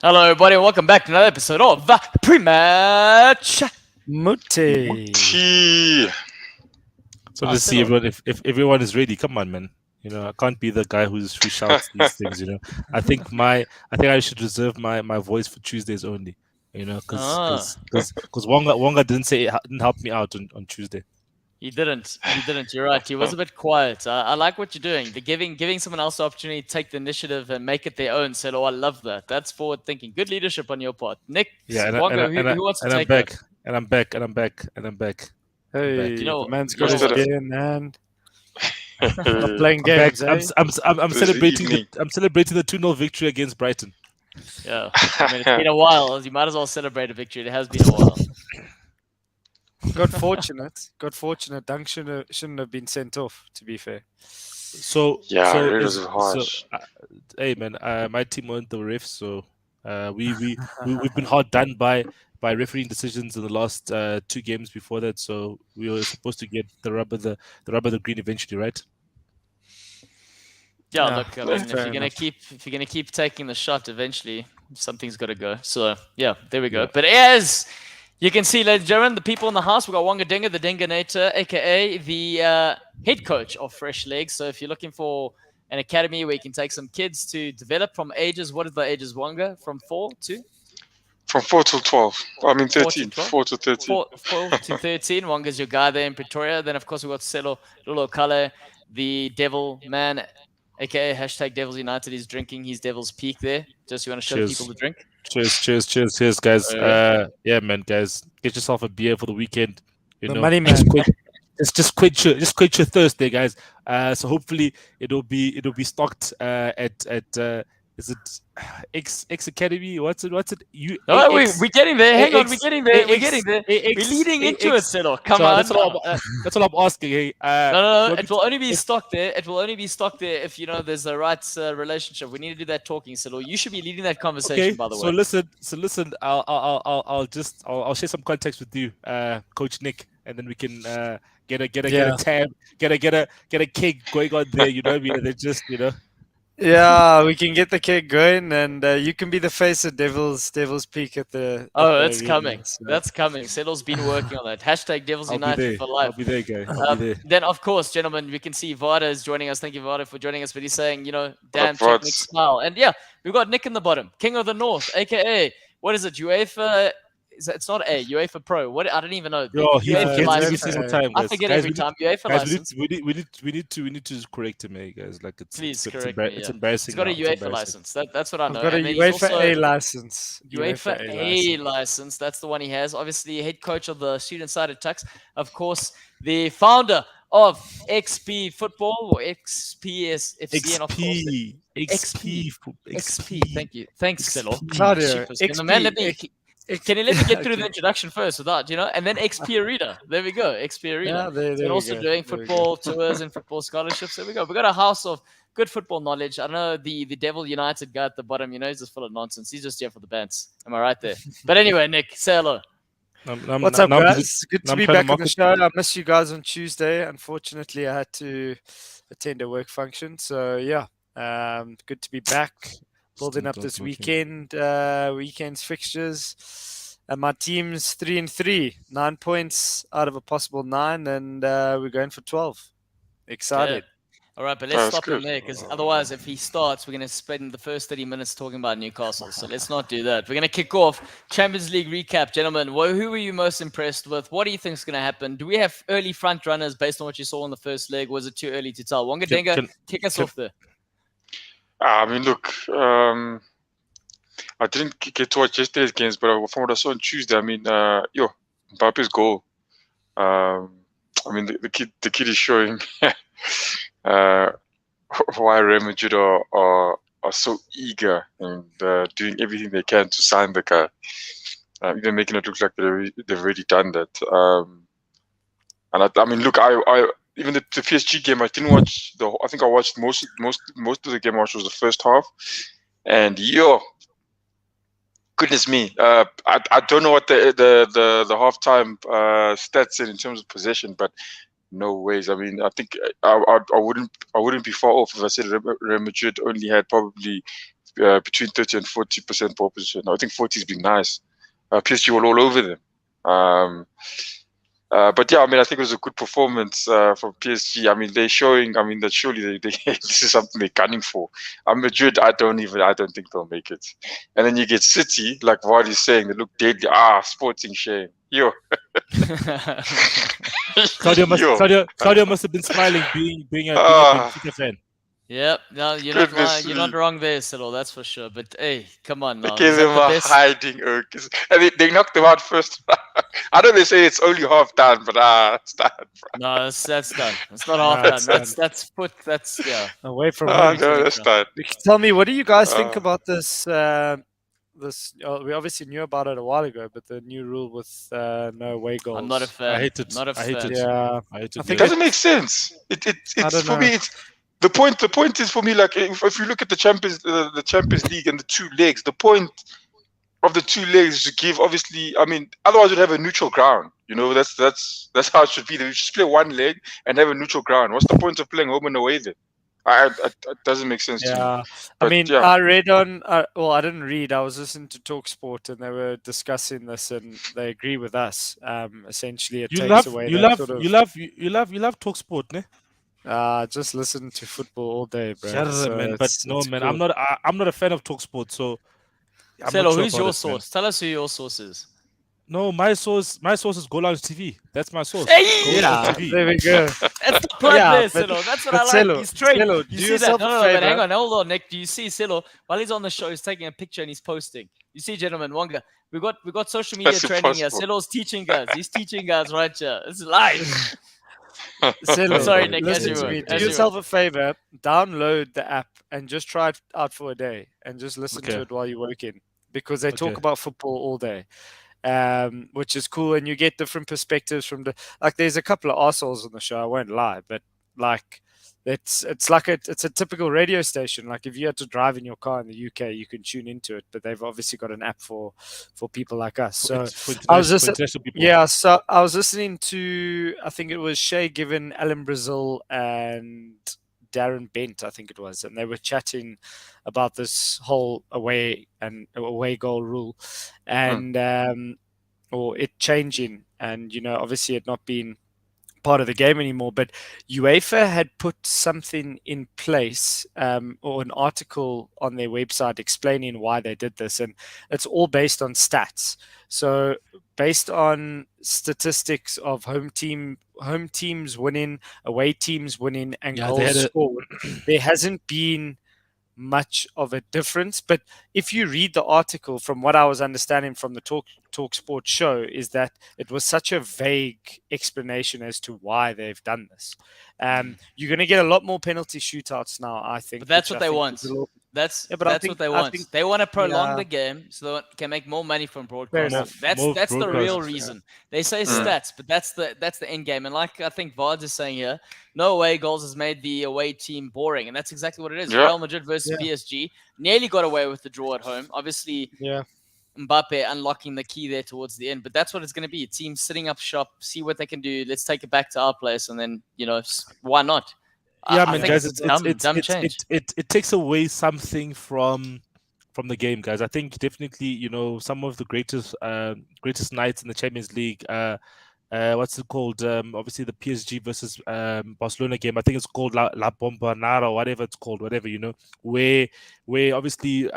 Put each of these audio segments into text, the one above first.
Hello, everybody, and welcome back to another episode of PrematchMuti. So let's see everyone if everyone is ready. Come on, man. You know, I can't be the guy who shouts these things. You know, I think I should reserve my voice for Tuesdays only. You know, because Wonga didn't help me out on Tuesday. He didn't. You're right. He was a bit quiet. I like what you're doing. The giving someone else the opportunity to take the initiative and make it their own. Sello, I love that. That's forward thinking. Good leadership on your part. Nick, Wonga, who wants to take it? And I'm back. Hey, You know, the man's got his game, man. Not playing I'm back. games, I'm celebrating. I'm celebrating the 2-0 victory against Brighton. Yeah, I mean, it's been a while. You might as well celebrate a victory. It has been a while. Got fortunate. Dunk shouldn't have been sent off, to be fair. It was harsh. Hey man, my team weren't the refs, so we've been hard done by refereeing decisions in the last 2 games before that. So we were supposed to get the rub of the green eventually, right? Yeah, look, I mean, if you're gonna keep taking the shot, eventually something's got to go. So yeah, there we go. But as you can see, ladies and gentlemen, the people in the house, we've got Wonga Dinga, the Dinganator, aka the head coach of Fresh Legs. So if you're looking for an academy where you can take some kids to develop from ages, what is the ages, Wonga? From 4 to? From 4 to 12. I mean 13. 4 to 13. 4 to 13. Wonga's your guy there in Pretoria. Then, of course, we've got Sello Lulokale, the devil man, aka hashtag Devils United. He's drinking his Devil's Peak there. Just you want to show people the drink? Cheers, guys. Yeah, man, guys, get yourself a beer for the weekend. You know, money man. Just quench your thirst there, guys. So hopefully it'll be stocked at is it X Academy? What's it? We're getting there. Hang on, we're getting there. We're leading into it, Sello. Come on. That's all I'm asking. Hey, no. It will only be stocked there. It will only be stocked there if there's a right relationship. We need to do that talking, Sello. You should be leading that conversation, by the way. So listen. I'll share some context with you, Coach Nick, and then we can get a tab, get a keg going on there. You know what I mean? And then just Yeah, we can get the keg going, and you can be the face of Devil's Peak at the. That's coming. So. That's coming. Sello's been working on that. Hashtag Devils United for life. I'll be there, guy. Then, of course, gentlemen, we can see Vada is joining us. Thank you, Vada, for joining us. But he's saying, damn, check Nick's smile. And yeah, we've got Nick in the bottom, King of the North, aka what is it? UEFA. It's not UEFA Pro. What I don't even know. UEFA license. I forget every time. UEFA license. We need to correct him, guys. Like please correct me. It's embarrassing. He's got a UEFA license. That's what I know. I've got a UEFA A license. UEFA A license. That's the one he has. Obviously, head coach of the student-sided Tucks. Of course, the founder of XP Football or XPS FC. XP. Thank you. Thanks, Sello. Claudio. Can you let me get through the introduction first without, and then XP Arena. There we go, XP Arena. Yeah, and also doing football tours and football scholarships. There we go. We got a house of good football knowledge. I know the Devil United guy at the bottom, he's just full of nonsense. He's just here for the bands. Am I right there? But anyway, Nick, say hello. What's up, guys? Good to be back on the show. I missed you guys on Tuesday. Unfortunately, I had to attend a work function. So, yeah, good to be back. Building up this weekend's fixtures, and my team's 3-3, 9 points out of a possible 9, and we're going for 12. Excited. Yeah. All right, but let's stop him there, because otherwise, if he starts, we're going to spend the first 30 minutes talking about Newcastle. So let's not do that. We're going to kick off Champions League recap, gentlemen. Who were you most impressed with? What do you think is going to happen? Do we have early front runners based on what you saw in the first leg? Was it too early to tell? Wonga Denga, kick us off there. I mean, look, I didn't get to watch yesterday's games, but from what I saw on Tuesday, I mean, Mbappe's goal. I mean, the kid is showing why Real Madrid are so eager and doing everything they can to sign the guy, even making it look like they've already done that. And I mean, look, even the PSG game, I didn't watch I think I watched most of the game. I watched was the first half, and goodness me, I don't know what the halftime stats said in terms of possession, but no ways. I mean, I think I wouldn't be far off if I said Real Madrid only had probably between 30 and 40% ball position. I think 40 has been nice. PSG were all over them. But yeah, I mean, I think it was a good performance from PSG. I mean, they're showing. I mean, that surely this is something they're gunning for. Madrid, I don't think they'll make it. And then you get City, like Vardy's saying, they look deadly. Sporting shame. Yo. Claudio must have been smiling being a Benfica fan. Yep, no, you're not wrong there, Sello, that's for sure. But hey, come on now. They gave them a hiding, and they knocked them out first. I know they say it's only half done, but it's done. No, that's done. It's not half done. That's away from home. No, that's done. Tell me, what do you guys think about this? We obviously knew about it a while ago, but the new rule with no away goals. I'm not a fan. I hate it. Not a fan. Yeah, it doesn't make sense. It's for me. The point is for me, like if you look at the Champions League and the two legs, the point of the two legs is to give, obviously, I mean, otherwise you'd have a neutral ground. You know, that's how it should be. You should play one leg and have a neutral ground. What's the point of playing home and away then? It doesn't make sense to me. I mean, I read on. I didn't read. I was listening to TalkSport, and they were discussing this, and they agree with us. Essentially, it takes away. You love TalkSport, ne? Just listen to football all day, bro. Man. But no, man, cool. I'm not a fan of TalkSport. So, Sello, who's your source? Tell us who your source is. No, my source is Goalloungetv. That's my source. Hey! Yeah, there we go. That's the plug there, Sello. That's what I like. Sello, He's trained. Sello, you see that? No, but hang on, hold on, Nick. Do you see Sello? While he's on the show, he's taking a picture and he's posting. You see, gentlemen, Wonga, we got social media training here. Sello's teaching us. He's teaching us right here. It's live. Sello, sorry, Nick. Listen to me. Do yourself a favor. Download the app and just try it out for a day and just listen to it while you're working, because they talk about football all day. Which is cool, and you get different perspectives from there's a couple of arseholes on the show, I won't lie, but like it's a typical radio station. Like if you had to drive in your car in the UK, you can tune into it, but they've obviously got an app for people like us. So I was listening to, I think it was Shay Given, Alan Brazil, and Darren Bent, I think it was, and they were chatting about this whole away goal rule, and or it changing, and obviously it not being part of the game anymore. But UEFA had put something in place, or an article on their website explaining why they did this, and it's all based on stats. So based on statistics of home teams winning, away teams winning, and goals scored, there hasn't been much of a difference. But if you read the article, from what I was understanding from the TalkSport show, is that it was such a vague explanation as to why they've done this. You're going to get a lot more penalty shootouts now, I think. But that's what they want. That's what they want. They want to prolong the game so they can make more money from broadcasting. That's the real reason. They say stats, but that's the end game. And like I think Vard is saying here, no away goals has made the away team boring, and that's exactly what it is. Real Madrid versus PSG nearly got away with the draw at home. Obviously, Mbappe unlocking the key there towards the end, but that's what it's going to be. A team sitting up shop, see what they can do. Let's take it back to our place, and then why not? Yeah, I mean, guys, it takes away something from the game, guys. I think definitely, some of the greatest nights in the Champions League. What's it called? Obviously, the PSG versus Barcelona game. I think it's called La Bombonera, or whatever it's called, where obviously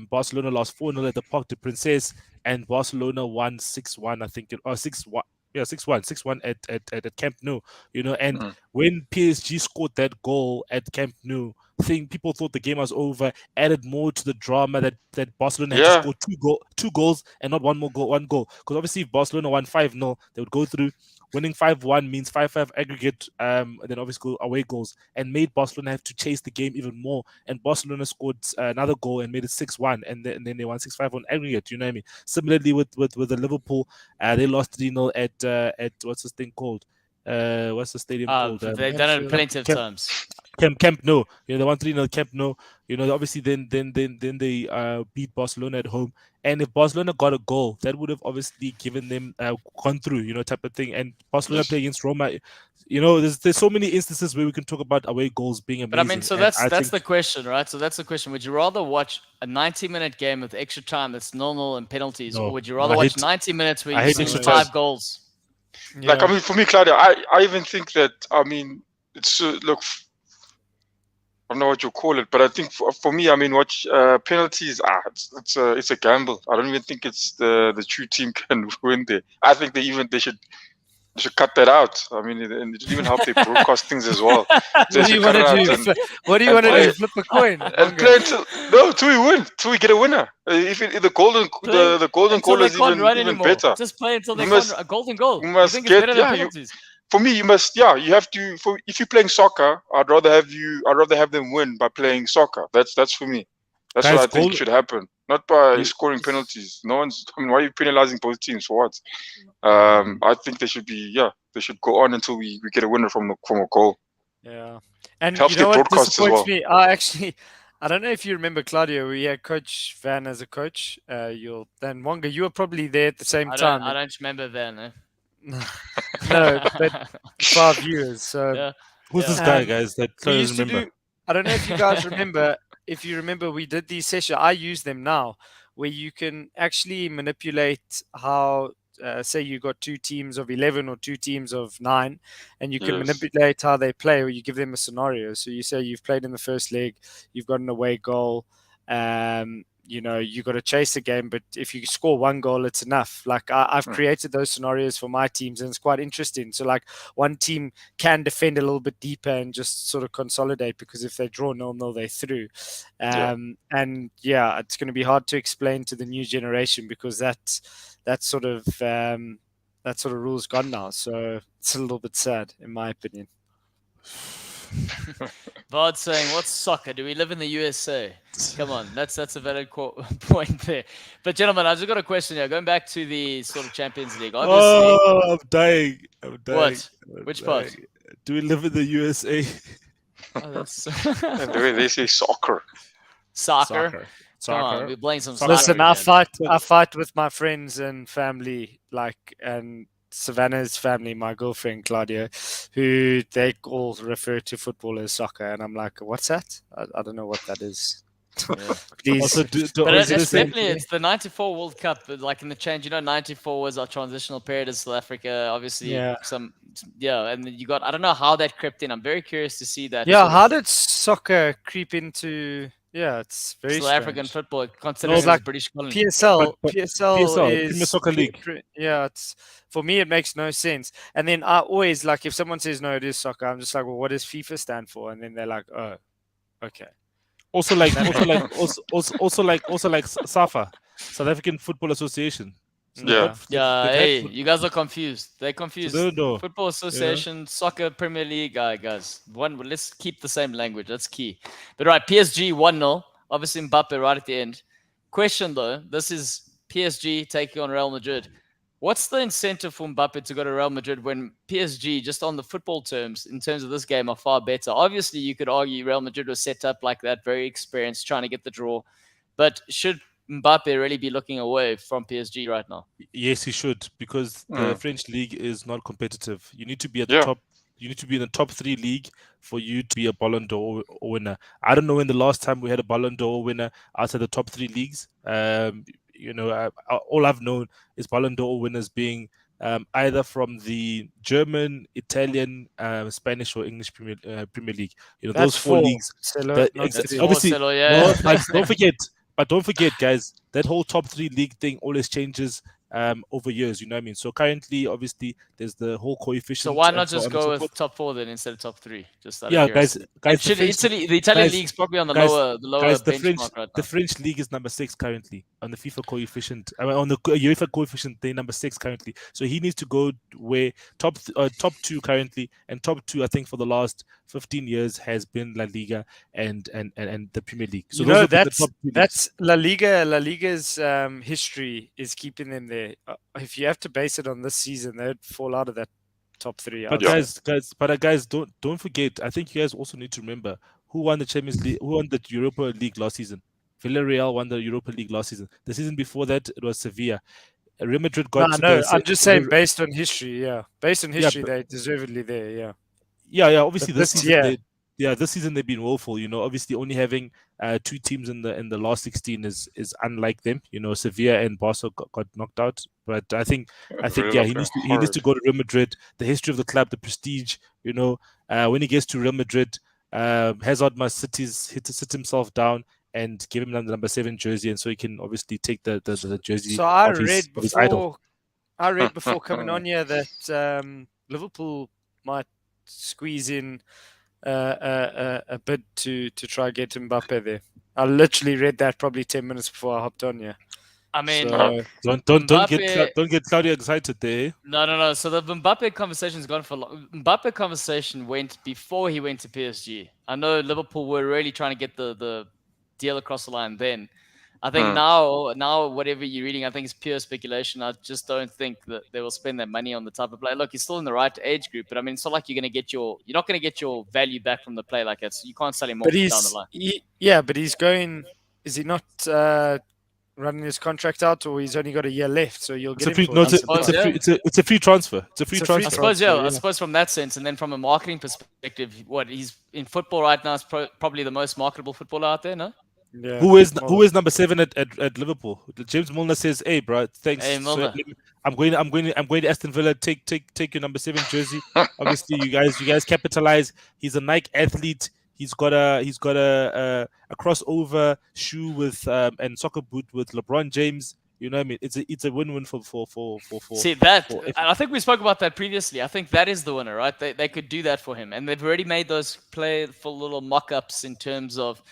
Barcelona lost 4-0 at the Parc des Princes, and Barcelona won 6-1. I think 6-1. Yeah, 6-1 at Camp Nou, and when PSG scored that goal at Camp Nou, people thought the game was over, added more to the drama that Barcelona had to score two goals and not one goal. Because obviously if Barcelona won 5-0, they would go through. Winning 5-1 means 5-5 aggregate, and then obviously away goals, and made Barcelona have to chase the game even more. And Barcelona scored another goal and made it 6-1, and then they won 6-5 on aggregate. You know what I mean? Similarly with the Liverpool, they lost 3-0 at what's this thing called? What's the stadium called? They've done it plenty of times. Camp Nou. They won 3-0 Camp Nou. Obviously then they beat Barcelona at home. And if Barcelona got a goal, that would have obviously given them gone through, type of thing. And Barcelona play against Roma. There's so many instances where we can talk about away goals being amazing. But I mean, so that's the question, right? So that's the question. Would you rather watch a 90-minute game with extra time that's 0-0 and penalties, or would you rather watch 90 minutes where you see 5 goals? Yeah. Like, I mean, for me, Claudia, I even think that, I mean, it's look, I don't know what you call it, but I think for me, I mean, watch penalties. It's a gamble. I don't even think it's the true team can win there. I think they should cut that out. I mean, and it even help their broadcast things as well. What do you want to do? What do you want to do? Flip a coin and play till we win, till we get a winner. If the golden goal is even better, just play until they can't. A golden goal. You must think it's better than penalties? For me, you must. Yeah, you have to. If you're playing soccer, I'd rather have them win by playing soccer. That's for me. That's what I think should happen. Not by scoring penalties. No one's. I mean, why are you penalizing both teams for what? I think they should be. Yeah, they should go on until we get a winner from a goal. Yeah, and helps you know get what broadcast disappoints as well. me? I don't know if you remember Claudio. We had Coach Van as a coach. Then Wonga, you were probably there at the same time. I don't remember Van. Eh? No, but 5 years. So who's this guy, guys? That we used to do. I don't know if you guys remember. If you remember, we did these sessions. I use them now, where you can actually manipulate how. Say you got 2 teams of 11 or 2 teams of 9, and you can manipulate how they play, or you give them a scenario. So you say you've played in the first leg, you've got an away goal, you got to chase the game, but if you score 1 goal, it's enough. Like I've created those scenarios for my teams, and it's quite interesting. So like one team can defend a little bit deeper and just sort of consolidate, because if they draw 0-0, they're through. And it's going to be hard to explain to the new generation, because that sort of rule's gone now. So it's a little bit sad, in my opinion. Vard saying, "What's soccer? Do we live in the USA?" Come on, that's a valid point there. But gentlemen, I've just got a question here. Going back to the sort of Champions League, obviously. I'm dying. What? Which part? Do we live in the USA? That's the way they say soccer. Soccer. Come on, we're playing some soccer. Listen, I fight with my friends and family, and Savannah's family, my girlfriend Claudia, who they all refer to football as soccer, and I'm like, what's that? I don't know what that is. Please. Also, but it's the 94 World Cup, like in the change, 94 was our transitional period in South Africa, obviously. And then you got, I don't know how that crept in. I'm very curious to see that. Yeah, how did soccer creep into... Yeah, it's very South strange. African football, considering it's British colony. PSL is Premier Soccer League. Yeah, for me it makes no sense. And then I always if someone says no, it is soccer, I'm just like, well, what does FIFA stand for? And then they're like, oh, okay. Also like SAFA, South African Football Association. So hey, you guys are confused. They're confused. No. Football Association, Soccer Premier League, guys. Let's keep the same language. That's key. But right, PSG 1-0. Obviously Mbappe right at the end. Question though, this is PSG taking on Real Madrid. What's the incentive for Mbappe to go to Real Madrid when PSG, just on the football terms, in terms of this game, are far better? Obviously, you could argue Real Madrid was set up like that, very experienced, trying to get the draw. But should Mbappe really be looking away from PSG right now? Yes, he should, because the French league is not competitive. You need to be at the top. You need to be in the top 3 league for you to be a Ballon d'Or winner. I don't know when the last time we had a Ballon d'Or winner outside the top 3 leagues. All I've known is Ballon d'Or winners being either from the German, Italian, Spanish, or English Premier League. Those 4 leagues. Sello, obviously, don't forget, guys, that whole top 3 league thing always changes over years. You know what I mean? So currently, obviously, there's the whole coefficient. So why not just go with top 4 then instead of top 3? Just guys. The Italian league's probably on the lower benchmark right now. The French league is number 6 currently on the FIFA coefficient. On the UEFA coefficient, they're number 6 currently. So he needs to go where top 2 currently, and top 2 I think for the last 15 years has been La Liga and the Premier League. So that's La Liga. La Liga's history is keeping them there. If you have to base it on this season, they'd fall out of that top 3. But guys, don't forget. I think you guys also need to remember who won the Champions League? Who won the Europa League last season? Villarreal won the Europa League last season. The season before that, it was Sevilla. Real Madrid got to No, I'm just saying based on history, based on history, they're deservedly there, yeah. Obviously, this season, year, this season they've been woeful. Obviously only having 2 teams in the last 16 is unlike them. Sevilla and Barca got knocked out, but I think he needs to go to Real Madrid. The history of the club, the prestige. When he gets to Real Madrid, Hazard must sit himself down and give him the number 7 jersey, and so he can obviously take the jersey of his idol. I read before coming on here that Liverpool might squeeze in a bid to try get Mbappe there. I literally read that probably 10 minutes before I hopped on here. I mean, don't get Claudia excited there. No. So the Mbappe conversation's gone for long. Mbappe conversation went before he went to PSG. I know Liverpool were really trying to get the deal across the line then. I think now whatever you're reading, I think it's pure speculation. I just don't think that they will spend that money on the type of player. Look, he's still in the right age group, but I mean, it's not like you're not going to get your value back from the play like that. So you can't sell him off down the line. But he's going. Is he not running his contract out, or he's only got a year left? So you'll get him. It's a free transfer. It's a free transfer. I suppose from that sense, and then from a marketing perspective, he's in football right now is probably the most marketable footballer out there, no? Yeah. Who is number 7 at Liverpool? James Milner says, "Hey, bro, thanks. Hey, Milner. So, I'm going to Aston Villa. Take your number 7 jersey. Obviously, you guys capitalize. He's a Nike athlete. He's got a crossover shoe with and soccer boot with LeBron James. You know what I mean? It's a win-win for See that? I think we spoke about that previously. I think that is the winner, right? They could do that for him, and they've already made those playful little mock-ups in terms of,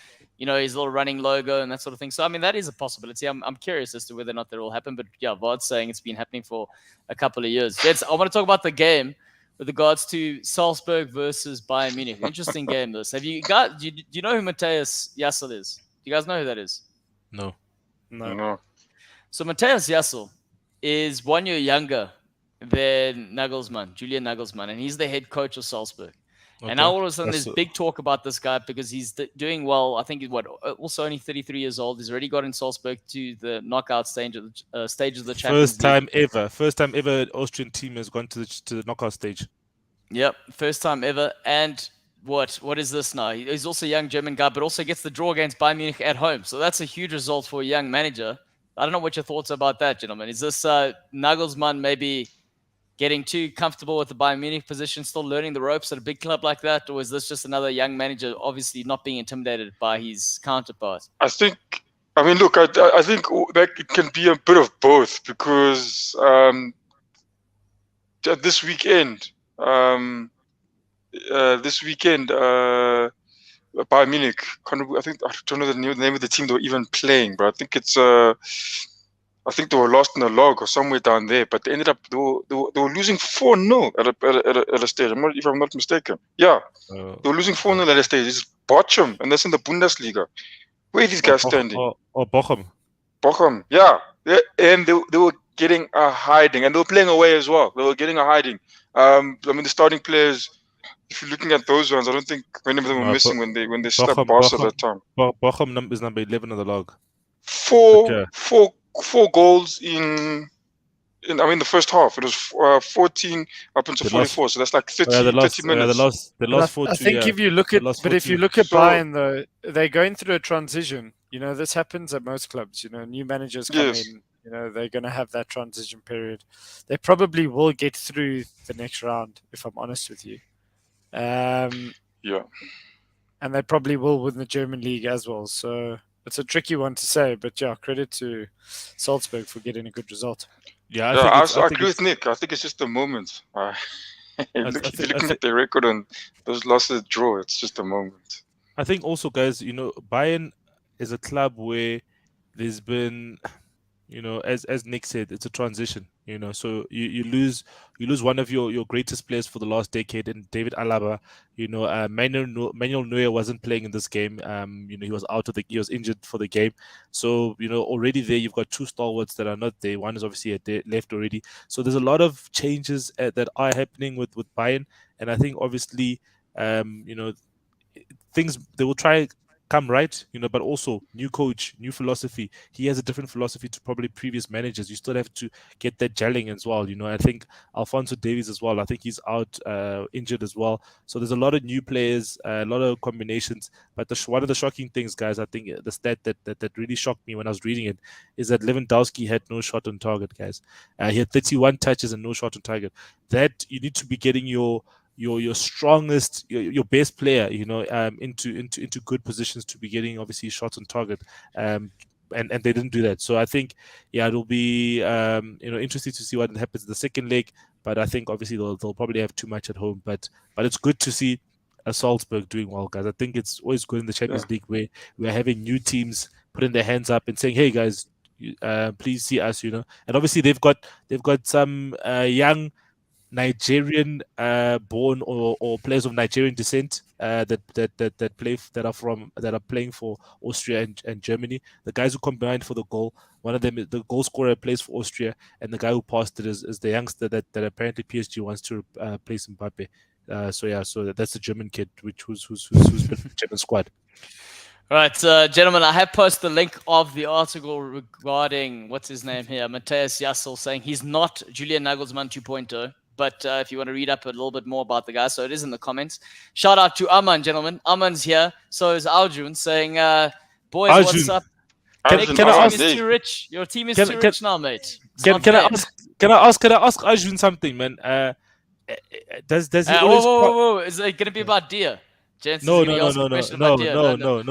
his little running logo and that sort of thing. So, I mean, that is a possibility. I'm curious as to whether or not that will happen. But, yeah, Vard's saying it's been happening for a couple of years. I want to talk about the game with regards to Salzburg versus Bayern Munich. Interesting game, this. Do you know who Matthias Jassel is? Do you guys know who that is? No. So, Matthias Jassel is 1 year younger than Julian Nagelsmann, and he's the head coach of Salzburg. Okay. And now all of a sudden there's big talk about this guy because he's doing well. I think he's also only 33 years old. He's already got in Salzburg to the knockout stage of the Champions League. First time ever an Austrian team has gone to the knockout stage. Yep, first time ever. And what is this now? He's also a young German guy, but also gets the draw against Bayern Munich at home. So that's a huge result for a young manager. I don't know what your thoughts are about that, gentlemen. Is this Nagelsmann maybe getting too comfortable with the Bayern Munich position, still learning the ropes at a big club like that? Or is this just another young manager obviously not being intimidated by his counterpart? I think that it can be a bit of both because this weekend, Bayern Munich, I don't know the name of the team they were even playing, but I think it's I think they were lost in a log or somewhere down there, but they ended up they were losing 4-0 at a stage. If I'm not mistaken. Yeah, they were losing 4-0 at a stage. It's Bochum, and that's in the Bundesliga. Where are these guys standing? Or Bochum. Bochum, yeah. And they were getting a hiding, and they were playing away as well. They were getting a hiding. The starting players, if you're looking at those ones, I don't think many of them were missing when they slapped Barca at that time. Bochum is number 11 on the log. Four goals in the first half. It was 14 up until 44, so that's like 30 minutes. They lost 4-2. I think if you look at Bayern though, they're going through a transition. This happens at most clubs. New managers come in. They're going to have that transition period. They probably will get through the next round, if I'm honest with you. Yeah. And they probably will win the German league as well. So it's a tricky one to say, but yeah, credit to Salzburg for getting a good result. Yeah, I agree with Nick. I think it's just a moment. Looking at their record and those losses draw, it's just a moment. I think also, guys, Bayern is a club where there's been, as Nick said, it's a transition. So you lose one of your greatest players for the last decade, and David Alaba. Manuel Neuer wasn't playing in this game. He was he was injured for the game. So already there you've got 2 stalwarts that are not there. One is obviously left already. So there's a lot of changes that are happening with Bayern, and I think obviously things they will try come right, but also new coach, new philosophy. He has a different philosophy to probably previous managers. You still have to get that gelling as well. I think Alphonso Davies as well. I think he's out injured as well. So there's a lot of new players, a lot of combinations. But one of the shocking things, guys, I think the stat that really shocked me when I was reading it is that Lewandowski had no shot on target, guys. He had 31 touches and no shot on target. That you need to be getting your strongest, your best player, into good positions to be getting obviously shots on target, and they didn't do that. So I think, it'll be interesting to see what happens in the second leg. But I think obviously they'll probably have too much at home. But it's good to see Salzburg doing well, guys. I think it's always good in the Champions League where we're having new teams putting their hands up and saying, "Hey guys, please see us," And obviously they've got some young Nigerian born or players of Nigerian descent that are playing for Austria and Germany. The guys who combined for the goal, one of them, the goal scorer, plays for Austria, and the guy who passed it is the youngster that apparently PSG wants to replace Mbappe. So that's the German kid, who's been in the German squad. Right, gentlemen, I have posted the link of the article regarding, what's his name here, Matthias Jassel, saying he's not Julian Nagelsmann 2.0. But if you want to read up a little bit more about the guy, so it is in the comments. Shout out to Aman, gentlemen. Aman's here. So is Arjun saying, boys, Arjun, what's up? Can I ask? Too rich. Your team is too rich now, mate. Can I ask Arjun something, man? Does he always? Whoa! Is it going to be about Dia? No.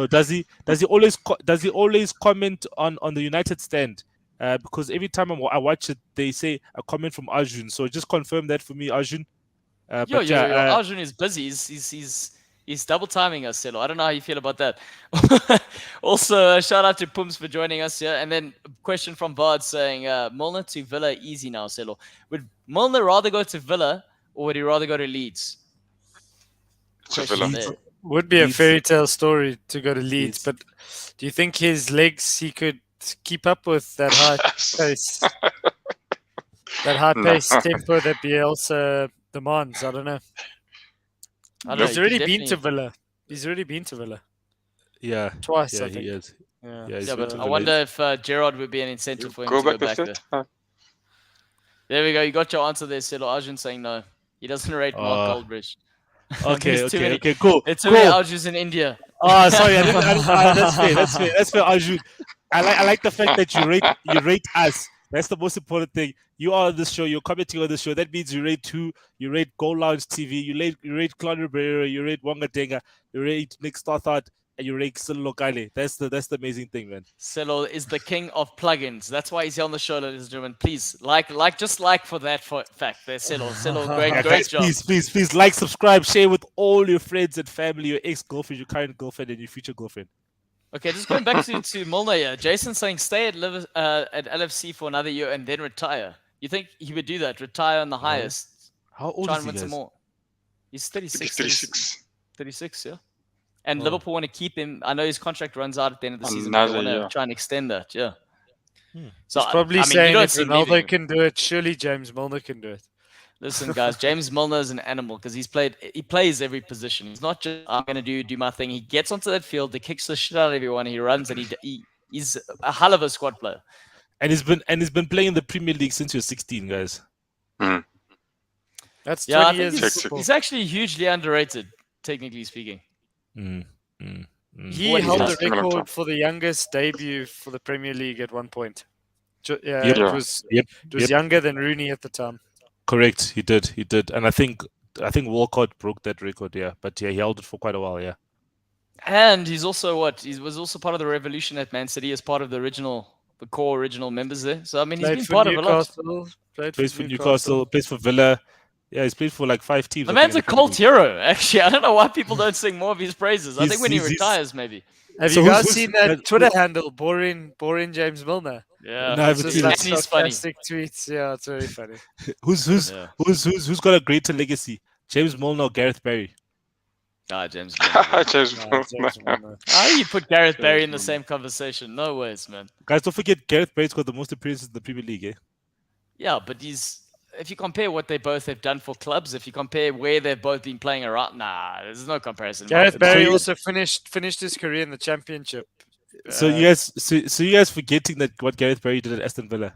Does he always comment on the United stand? Because every time I watch it, they say a comment from Arjun. So just confirm that for me, Arjun. Arjun is busy. He's double timing us, Sello. I don't know how you feel about that. Also, shout out to Pums for joining us here. And then a question from Bard saying, Milner to Villa easy now, Sello. Would Milner rather go to Villa or would he rather go to Leeds? To Villa. Would be a fairy tale story to go to Leeds, but do you think his legs he could keep up with that high pace, tempo that Bielsa demands? I don't know. He's already been to Villa. Yeah, twice. Yeah, I think. he is. Yeah, but I wonder if Gerrard would be an incentive for him to go back there. There we go. You got your answer there, Sello. Arjun saying no. He doesn't rate Mark Goldbridge. Okay, cool. It's too many Arjuns in India. Oh, sorry. That's fair, Arjun. I like the fact that you rate us. That's the most important thing. You are on this show. You're commenting on the show. That means you rate Goalloungetv. You rate Claudio Barrera. You rate Wonga Denga. You rate Nick Stothard. And you rate Sello Lokale. That's the amazing thing, man. Sello is the king of plugins. That's why he's here on the show, ladies and gentlemen. Please like for that fact. There, Sello, great job. Please like, subscribe, share with all your friends and family, your ex-girlfriend, your current girlfriend, and your future girlfriend. Okay, just going back to Milner here. Jason saying stay at LFC for another year and then retire. You think he would do that? Retire on the highest? How old try is and he, win some guys? more. He's 36. 36, yeah. And Oh. Liverpool want to keep him. I know his contract runs out at the end of the season. But they want to try and extend that, yeah. So he's probably saying if Ronaldo can do it, surely James Milner can do it. Listen, guys, James Milner is an animal because he plays every position. He's not just I'm gonna do my thing. He gets onto that field, he kicks the shit out of everyone, he runs, and he's a hell of a squad player. And he's been playing in the Premier League since he was 16, guys. That's 20 years. He's actually hugely underrated, technically speaking. He held the record for the youngest debut for the Premier League at one point. It was younger than Rooney at the time. Correct, he did, and I think Walcott broke that record, but he held it for quite a while, And he's also he was also part of the revolution at Man City as part of the core original members there. So I mean, he's been part of a lot. Plays for Newcastle, plays for Villa. Yeah, he's played for like 5 teams. The man's a cult hero, actually. I don't know why people don't sing more of his praises. I think when he retires, maybe. Have you guys seen that Twitter handle, boring James Milner? Yeah, no, I haven't seen it. He's funny. Tweets. Yeah, it's very funny. Who's got a greater legacy? James Milner or Gareth Barry? James Milner. James Milner. How do you put Gareth Barry in the same conversation? No ways, man. Guys, don't forget Gareth Barry's got the most appearances in the Premier League, Yeah, but he's if you compare what they both have done for clubs, if you compare where they've both been playing around, there's no comparison. Gareth Barry also finished his career in the Championship. So you guys forgetting that what Gareth Barry did at Aston Villa?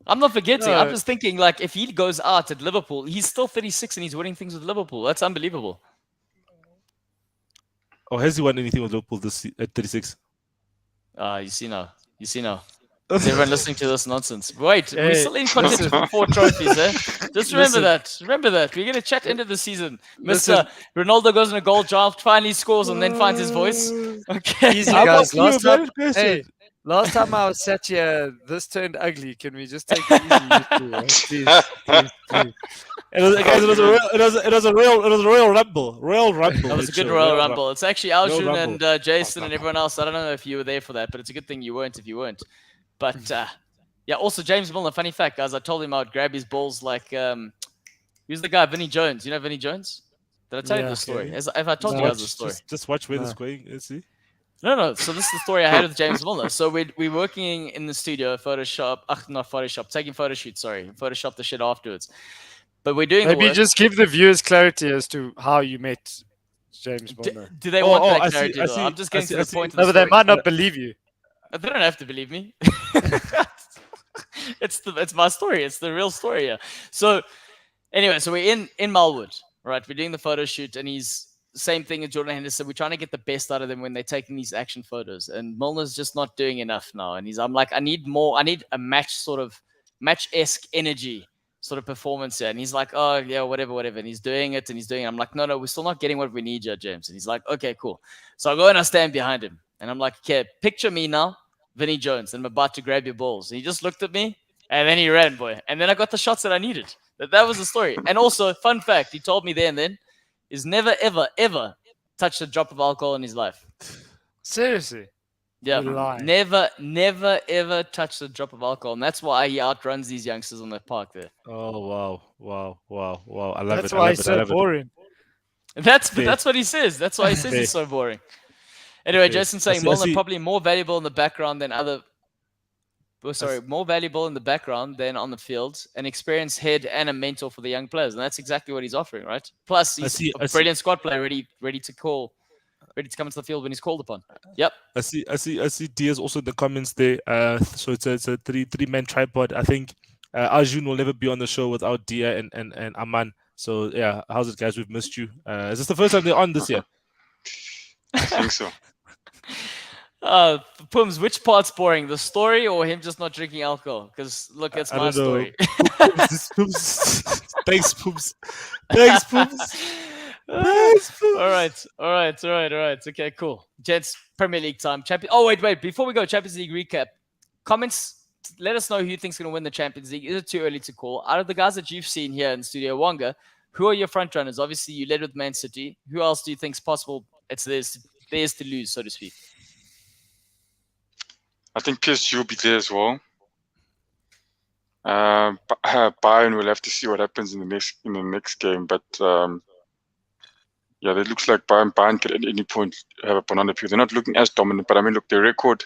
I'm not forgetting. I'm just thinking, like, if he goes out at Liverpool, he's still 36 and he's winning things with Liverpool. That's unbelievable. Or has he won anything with Liverpool at 36? You see now. Is everyone listening to this nonsense? Wait, we're still in contention for 4 trophies, eh? Just remember that. Remember that. We're going to chat into the season. Mr. Ronaldo goes on a goal draft, finally scores, and then finds his voice. Okay. Easy, guys. Last time I was sat here, this turned ugly. Can we just take it easy? Please. It was a Royal Rumble. That was a good Royal Rumble. It's actually Aljun and Jason and everyone else. I don't know if you were there for that, but it's a good thing you weren't if you weren't. But yeah, also James Milner, funny fact, guys, I told him I would grab his balls like, who's the guy, Vinnie Jones? You know Vinnie Jones? Did I tell you the story? Have I told you guys the story? Just watch where this is going, is he? No. So this is the story I had with James Milner. So we're working in the studio, not Photoshop, taking photo shoots, Photoshop the shit afterwards. But we're doing Maybe just give the viewers clarity as to how you met James Milner. Do they want that clarity, though? I'm just getting to the point of the story. No, but they might not believe you. They don't have to believe me. It's my story. It's the real story here. So anyway, so we're in Malwood, right? We're doing the photo shoot, and he's same thing as Jordan Henderson. We're trying to get the best out of them when they're taking these action photos, and Milner's just not doing enough now. And I'm like, I need more. I need a match-esque energy sort of performance here. And he's like, oh yeah, whatever. And he's doing it. I'm like, no, we're still not getting what we need here, James. And he's like, okay, cool. So I go and I stand behind him, and I'm like, okay, picture me now, Vinnie Jones, and I'm about to grab your balls. And he just looked at me, and then he ran, boy. And then I got the shots that I needed. That was the story. And also, fun fact, he told me there and then, is never, ever touched a drop of alcohol in his life. Seriously? Yeah. Never, ever touched a drop of alcohol. And that's why he outruns these youngsters on the park there. Oh, wow. I love it. That's why he's so boring. That's what he says. That's why he says he's so boring. Anyway, Jason saying Milner probably more valuable in the background than more valuable in the background than on the field, an experienced head and a mentor for the young players, and that's exactly what he's offering, right? Plus, he's a brilliant squad player, ready to come into the field when he's called upon. Yep. I see. Diaz also in the comments there. So it's a three-man tripod. I think Arjun will never be on the show without Dia and Aman. So yeah, how's it, guys? We've missed you. Is this the first time they're on this year? I think so. Pums, which part's boring? The story or him just not drinking alcohol? Because look, it's my story. Thanks, Pums. All right. Okay, cool. Gents, Premier League time. Oh, wait. Before we go, Champions League recap. Comments. Let us know who you think's going to win the Champions League. Is it too early to call? Out of the guys that you've seen here in Studio Wonga, who are your front runners? Obviously, you led with Man City. Who else do you think's possible? It's theirs to lose, so to speak. I think PSG will be there as well. Bayern will have to see what happens in the next game, but yeah, it looks like Bayern could at any point have a banana peel. They're not looking as dominant, but I mean, look, their record.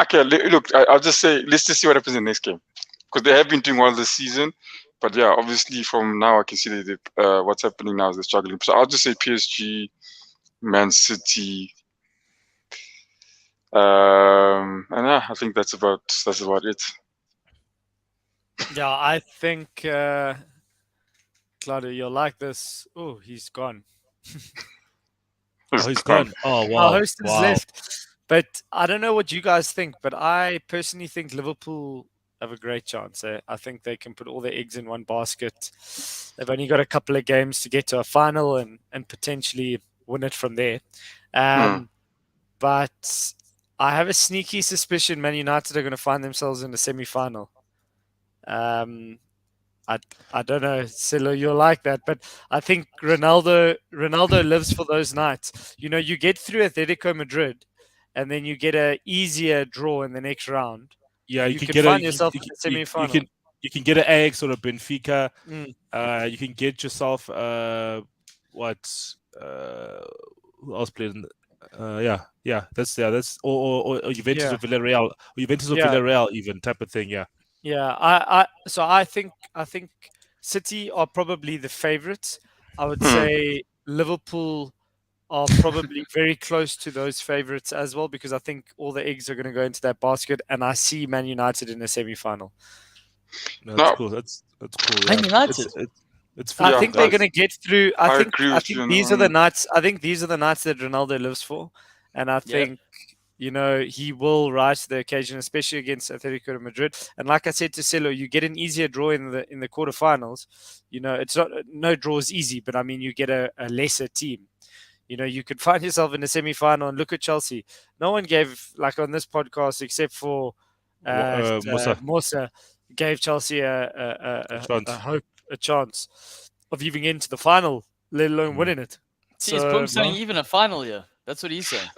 Okay, look, I'll just say, let's just see what happens in the next game, because they have been doing well this season. But yeah, obviously from now I can see that what's happening now is they're struggling. So I'll just say PSG, Man City. And yeah, I think that's about it. Yeah, I think Claudio, you'll like this. Oh, he's gone. He's gone. Oh wow. Our host has left. But I don't know what you guys think, but I personally think Liverpool have a great chance. I think they can put all their eggs in one basket. They've only got a couple of games to get to a final and potentially win it from there. But I have a sneaky suspicion Man United are going to find themselves in the semi-final. I don't know, Sello, you'll like that, but I think Ronaldo lives for those nights. You know, you get through Atletico Madrid, and then you get a easier draw in the next round. Yeah, you can find yourself in the semi-final. You can get an Ajax or a Benfica. You can get yourself who else played in that's or Juventus or Villarreal, or Juventus or Villarreal even type of thing. Yeah. Yeah, so I think City are probably the favourites. I would say Liverpool are probably very close to those favourites as well, because I think all the eggs are going to go into that basket, and I see Man United in the semi-final. No, that's cool. That's cool. Yeah. Man United. It's I think they're going to get through. I think these are the nights. I think these are the nights that Ronaldo lives for, and I think he will rise to the occasion, especially against Atletico de Madrid. And like I said to Sello, you get an easier draw in the quarterfinals. It's not no draw is easy, but I mean you get a lesser team. You could find yourself in a semi-final and look at Chelsea. No one gave, like on this podcast, except for Musa, gave Chelsea a chance of even getting to the final, let alone winning it. He's saying even a final here. That's what he's saying.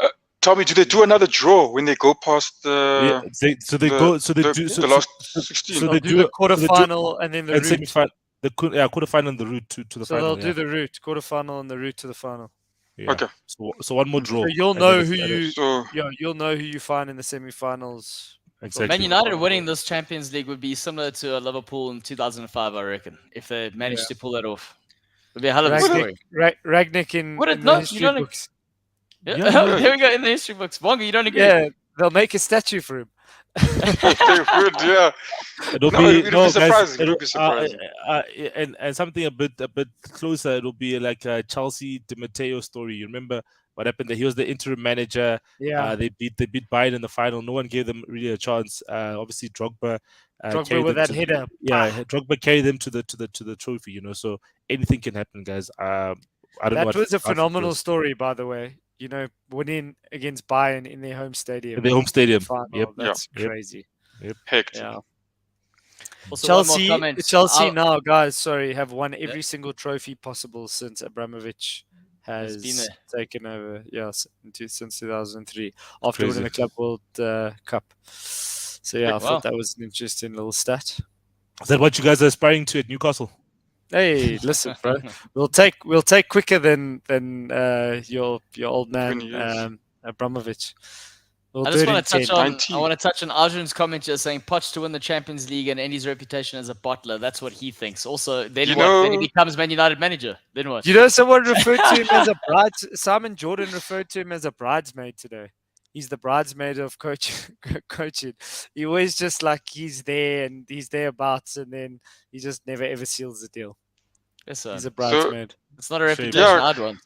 Tommy, do they do another draw when they go past the? The last 16. So they do the quarterfinal and then the route. The quarterfinal and the route to the final. So they'll do the route, quarterfinal and the route to the final. Yeah. Okay. So one more draw. So you'll know who you find in the semi-finals. Exactly. Man United winning this Champions League would be similar to Liverpool in 2005, I reckon, if they managed to pull that off. It would be a hell of a story. Ragnick in the history books. Yeah. Here we go in the history books. Wonga, you don't agree? Yeah, they'll make a statue for him. It'll be surprising. And something a bit closer. It'll be like a Chelsea Di Matteo story. You remember what happened? He was the interim manager. Yeah, they beat Bayern in the final. No one gave them really a chance. Obviously, Drogba with that header. Yeah, Drogba carried them to the trophy. So anything can happen, guys. I don't know. That was a phenomenal story, by the way. Winning against Bayern in their home stadium. In their home stadium. Yep. That's crazy. Yep. Heck. Yeah. Also, Chelsea now, guys, have won every single trophy possible since Abramovich has taken over. Yeah, since 2003, after winning the Club World Cup. So I thought that was an interesting little stat. Is that what you guys are aspiring to at Newcastle? Hey, listen, bro. We'll take quicker than your old man Abramovich. I just want to touch on Arjun's comment just saying Poch to win the Champions League and end his reputation as a bottler. That's what he thinks. Also, then Then he becomes Man United manager. Then what? Someone referred to him as a Simon Jordan referred to him as a bridesmaid today. He's the bridesmaid of coaching. He always just he's there and he's thereabouts, and then he just never ever seals the deal. Yes, sir. He's a bridesmaid. It's not a reputation I'd want.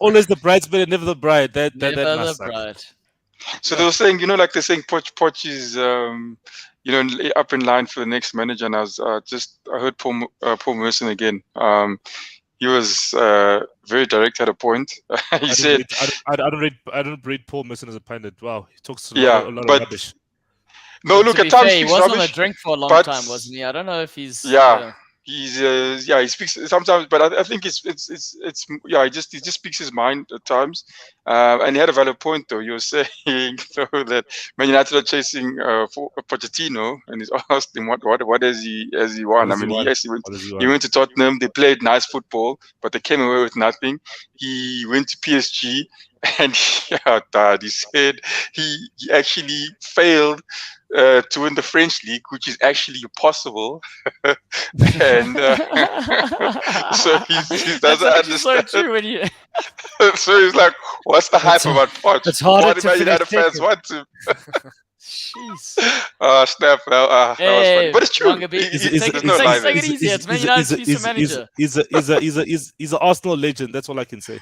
Always the bridesmaid and never the bride. That bride. So they were saying, they're saying Poch is, up in line for the next manager, and I heard Paul Merson again. He was very direct at a point. He said, "I don't rate Paul Merson as a pundit. Wow, he talks a lot of rubbish." No, look, at times he wasn't on a drink for a long time, wasn't he? I don't know if he's. He's he speaks sometimes, but I think it's he just speaks his mind at times, and he had a valid point though. You were saying that Man United are chasing for Pochettino, and he's asked him what has he won? He went to Tottenham. They played nice football, but they came away with nothing. He went to PSG, and he said he actually failed to win the French league, which is actually possible. And so he doesn't understand. So true when you... So he's like, "What's the hype about Poch? It's harder to United fans want him." Jeez. Snap! That was funny, but it's true. Take it easy. It's Man United's manager. He's an Arsenal legend. That's all I can say.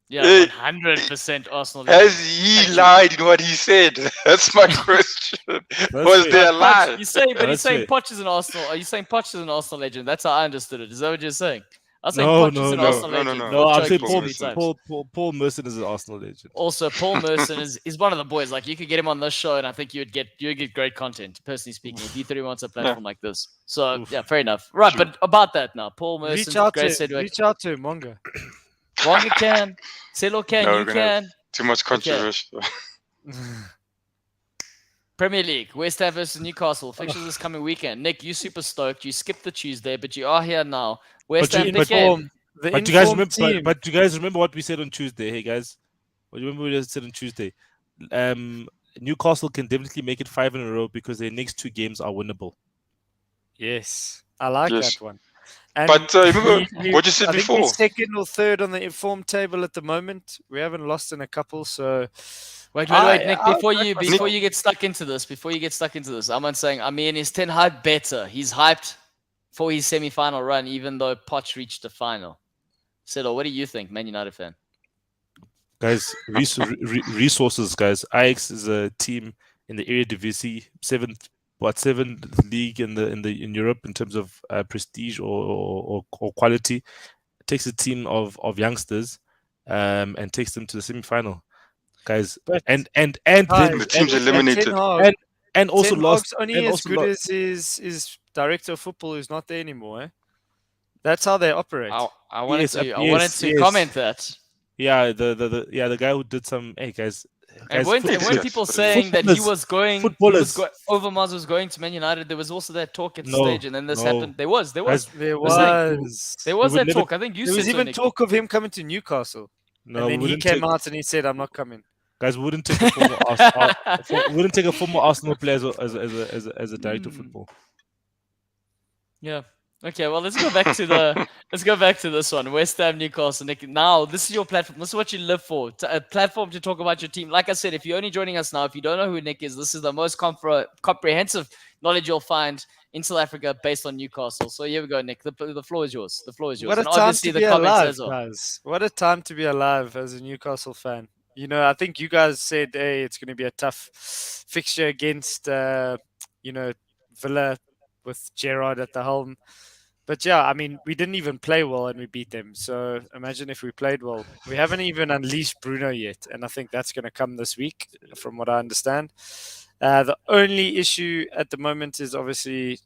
Yeah, 100% Arsenal. Has he lied in what he said? That's my question. Was there a lie? He's saying Poch is an Arsenal. Are you saying Poch is an Arsenal legend? That's how I understood it. Is that what you're saying? I was saying Poch is an Arsenal legend. No. I'm saying Paul Merson is an Arsenal legend. Also, Paul Merson is one of the boys. Like, you could get him on this show, and I think you'd get great content. Personally speaking, if he wants a platform like this. So fair enough. Right, but about that now, Paul Merson. Reach out to him, Wonga. Wonga can. Sello can. You can. Too much controversy. Premier League, West Ham versus Newcastle. Fixtures this coming weekend. Nick, you super stoked. You skipped the Tuesday, but you are here now. West Ham big game. But you guys remember what we said on Tuesday? Hey guys, what do you remember what we said on Tuesday? Newcastle can definitely make it 5 in a row because their next 2 games are winnable. Yes, I like that one. And but remember what you said I think before. we're second or third on the inform table at the moment. We haven't lost in a couple, so. Wait, Nick. Before you get stuck into this, I'm saying, I mean, is Ten Hag better? He's hyped for his semi-final run, even though Poch reached the final. Sello, what do you think, Man United fan? Guys, resources, guys. Ajax is a team in the Eredivisie, seventh league in Europe in terms of prestige or quality. It takes a team of youngsters, and takes them to the semi-final, guys. And the team's eliminated. And also Ten lost. Hag's only as good as his director of football, who's not there anymore. Eh? That's how they operate. I wanted to comment that. Yeah, the guy who did some. Hey guys, and weren't people saying that he was going? Overmars was going to Man United. There was also that talk at the stage, and then this happened. There was that talk. I think you said there was even talk of him coming to Newcastle. No, and then he came out and he said, "I'm not coming." Guys, we wouldn't take a former Arsenal player as a director of football. Yeah. Okay, well, let's go back to this one. West Ham, Newcastle, Nick. Now, this is your platform. This is what you live for. A platform to talk about your team. Like I said, if you're only joining us now, if you don't know who Nick is, this is the most comprehensive knowledge you'll find in South Africa based on Newcastle. So here we go, Nick. The floor is yours. The floor is yours. What a time to be alive, guys. What a time to be alive as a Newcastle fan. You know, I think you guys said, hey, it's going to be a tough fixture against, Villa with Gerrard at the helm. But yeah, I mean, we didn't even play well and we beat them. So imagine if we played well. We haven't even unleashed Bruno yet. And I think that's going to come this week, from what I understand. The only issue at the moment is obviously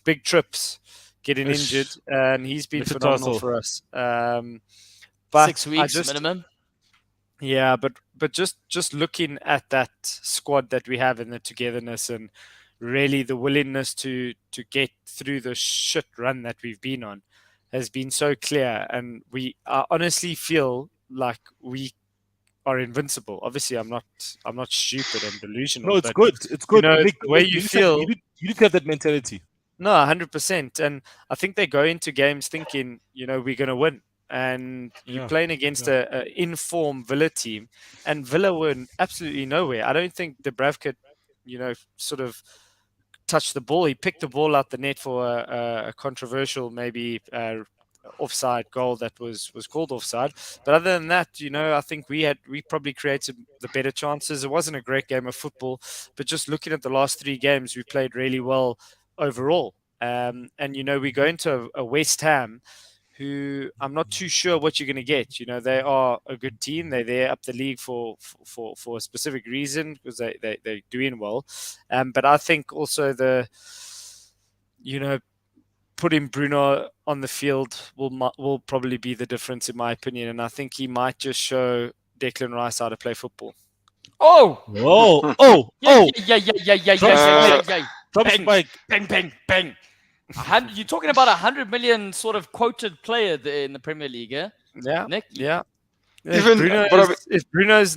big trips, getting injured. And he's been phenomenal for us. But 6 weeks minimum. Yeah, but just looking at that squad that we have and the togetherness and really the willingness to get through the shit run that we've been on has been so clear, and we honestly feel like we are invincible. Obviously, I'm not stupid and delusional. No, it's good. It's good. You know, the way you feel, you need to have that mentality. No, 100%. And I think they go into games thinking, we're going to win. And you're playing against an in-form Villa team, and Villa were absolutely nowhere. I don't think Dubravka, sort of touched the ball. He picked the ball out the net for a controversial, maybe offside goal that was called offside. But other than that, I think we probably created the better chances. It wasn't a great game of football, but just looking at the last 3 games, we played really well overall. And we go into a West Ham who I'm not too sure what you're going to get. They are a good team. They're there up the league for a specific reason, because they're doing well. But I think also putting Bruno on the field will probably be the difference, in my opinion. And I think he might just show Declan Rice how to play football. Oh! Whoa! Yeah. Drop spike. Bang. You're talking about 100 million sort of quoted player in the Premier League, eh? Yeah, Nick? Yeah. If Bruno's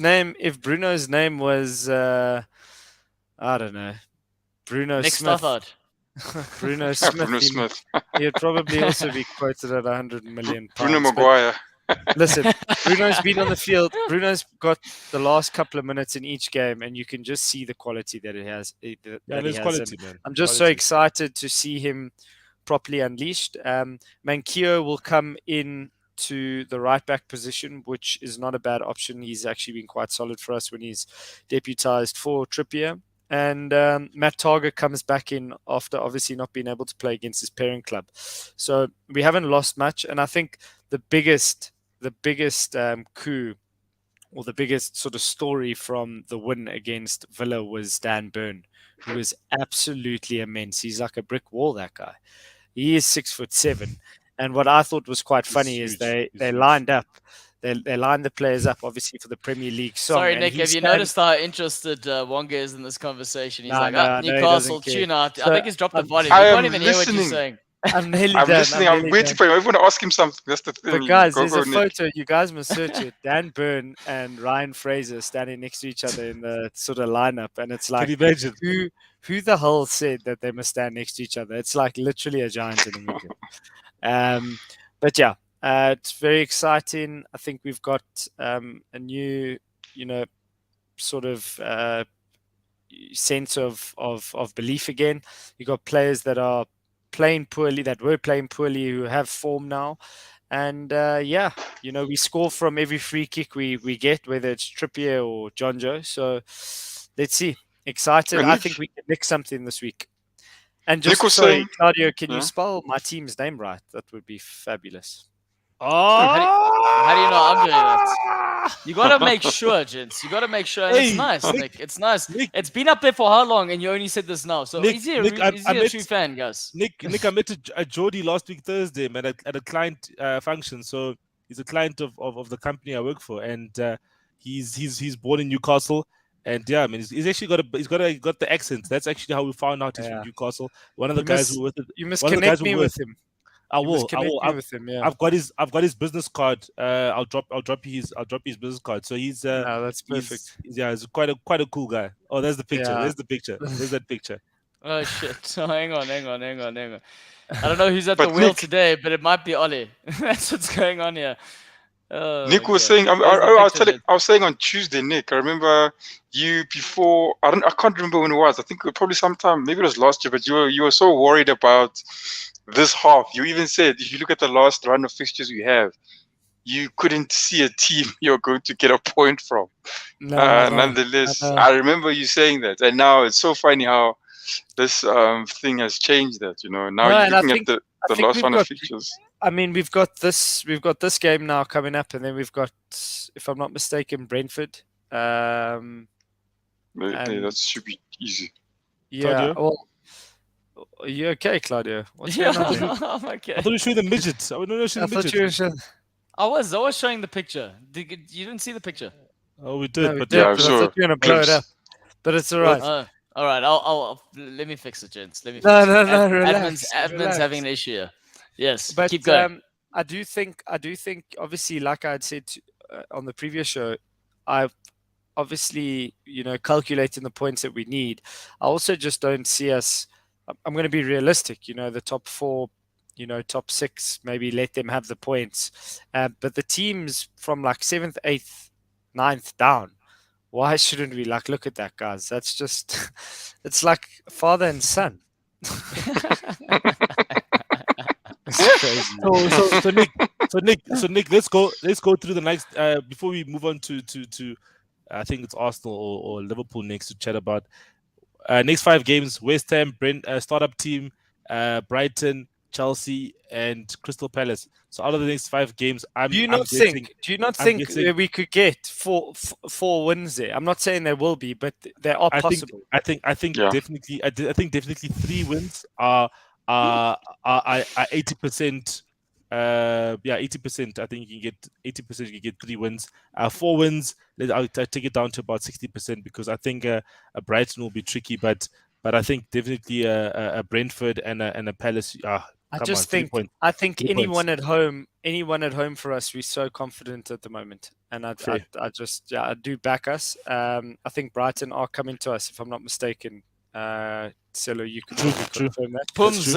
name was I don't know, Bruno Nick Smith. Bruno Smith. He'd probably also be quoted at 100 million pounds. Bruno Maguire. Listen, Bruno's been on the field. Bruno's got the last couple of minutes in each game, and you can just see the quality that it has. Quality, man. I'm just so excited to see him properly unleashed. Manquillo will come in to the right back position, which is not a bad option. He's actually been quite solid for us when he's deputized for Trippier. And Matt Target comes back in after obviously not being able to play against his parent club. So we haven't lost much. And I think the biggest coup, or the biggest sort of story from the win against Villa, was Dan Burn, who was absolutely immense. He's like a brick wall, that guy. He is 6'7". And what I thought was quite funny is they lined up. They lined the players up, obviously, for the Premier League song. Sorry, Nick, have you noticed how interested Wonga is in this conversation? He's Newcastle, tune out. I think he's dropped the volume. You can't even hear what you're saying. I'm nearly I'm done. listening. I'm waiting for him. I want to ask him something. That's the thing. But guys, Go, there's a Nick. photo. You guys must search it. Dan Byrne and Ryan Fraser standing next to each other in the sort of lineup, and it's like, Can you imagine? who the hell said that they must stand next to each other? It's like literally a giant and a medium. But yeah, it's very exciting. I think we've got a new, sort of sense of belief again. You got players that are playing poorly, that were playing poorly, who have form now. And yeah, we score from every free kick we get, whether it's Trippier or John Joe. So let's see. Excited. I think we can nick something this week. And just sorry, Claudio, can you spell my team's name right? That would be fabulous. Oh, how do you know I'm doing that? You gotta make sure, gents. You gotta make sure. And it's nice, Nick. It's nice. Nick, it's been up there for how long, and you only said this now. So is he a true fan, guys? Nick, I met a Geordie last week Thursday, man, at a client function. So he's a client of the company I work for, and he's born in Newcastle. And yeah, I mean, he's actually got the accent. That's actually how we found out he's from Newcastle. One of the guys who with it. You must connect me with him. I will. With him, yeah. I've got his business card. I'll drop you his business card. So he's no, that's perfect. He's quite a cool guy. Oh, there's the picture. Yeah. There's the picture. There's that picture. Oh shit! Oh, hang on. I don't know who's at the wheel today, but it might be Ollie. That's what's going on here. Nick was saying. I was saying on Tuesday, Nick. I remember you before. I can't remember when it was. I think probably sometime. Maybe it was last year. But you were so worried about this half. You even said if you look at the last run of fixtures we have, you couldn't see a team you're going to get a point from. Nonetheless, I remember you saying that, and now it's so funny how this thing has changed. That now you're looking at the last run of fixtures. I mean, we've got this game now coming up, and then we've got, if I'm not mistaken, Brentford. That should be easy. Yeah. Well, are you okay, Claudio? What's going on? I'm okay. I thought you were showing the midgets. I was showing the picture. You didn't see the picture? Oh, we did. No, but yeah, I'm sure. I thought you were going to blow it up. But it's all right. All right. I'll let me fix it, gents. Let me. No, relax. Admin's having an issue here. Yes, but keep going. I do think, obviously, like I had said on the previous show, I've obviously, calculating the points that we need. I also just don't see us. I'm going to be realistic. The top 4, top 6, maybe let them have the points. But the teams from like 7th, 8th, 9th down, why shouldn't we look at that, guys? That's just, it's like father and son. So Nick, let's go through the next before we move on to I think it's Arsenal or Liverpool next to chat about next 5 games: West Ham, startup team, Brighton, Chelsea, and Crystal Palace. So out of the next 5 games, do you not think we could get four wins there? I'm not saying there will be, but there are possible. I think definitely. I think definitely 3 wins are 80%. 80%. I think you can get 80%. You can get 3 wins. 4 wins. I'll take it down to about 60% because I think a Brighton will be tricky, but I think definitely a Brentford and a Palace. I think anyone at home for us, we're so confident at the moment, and I do back us. I think Brighton are coming to us, if I'm not mistaken. Sello, you can confirm that. Pum's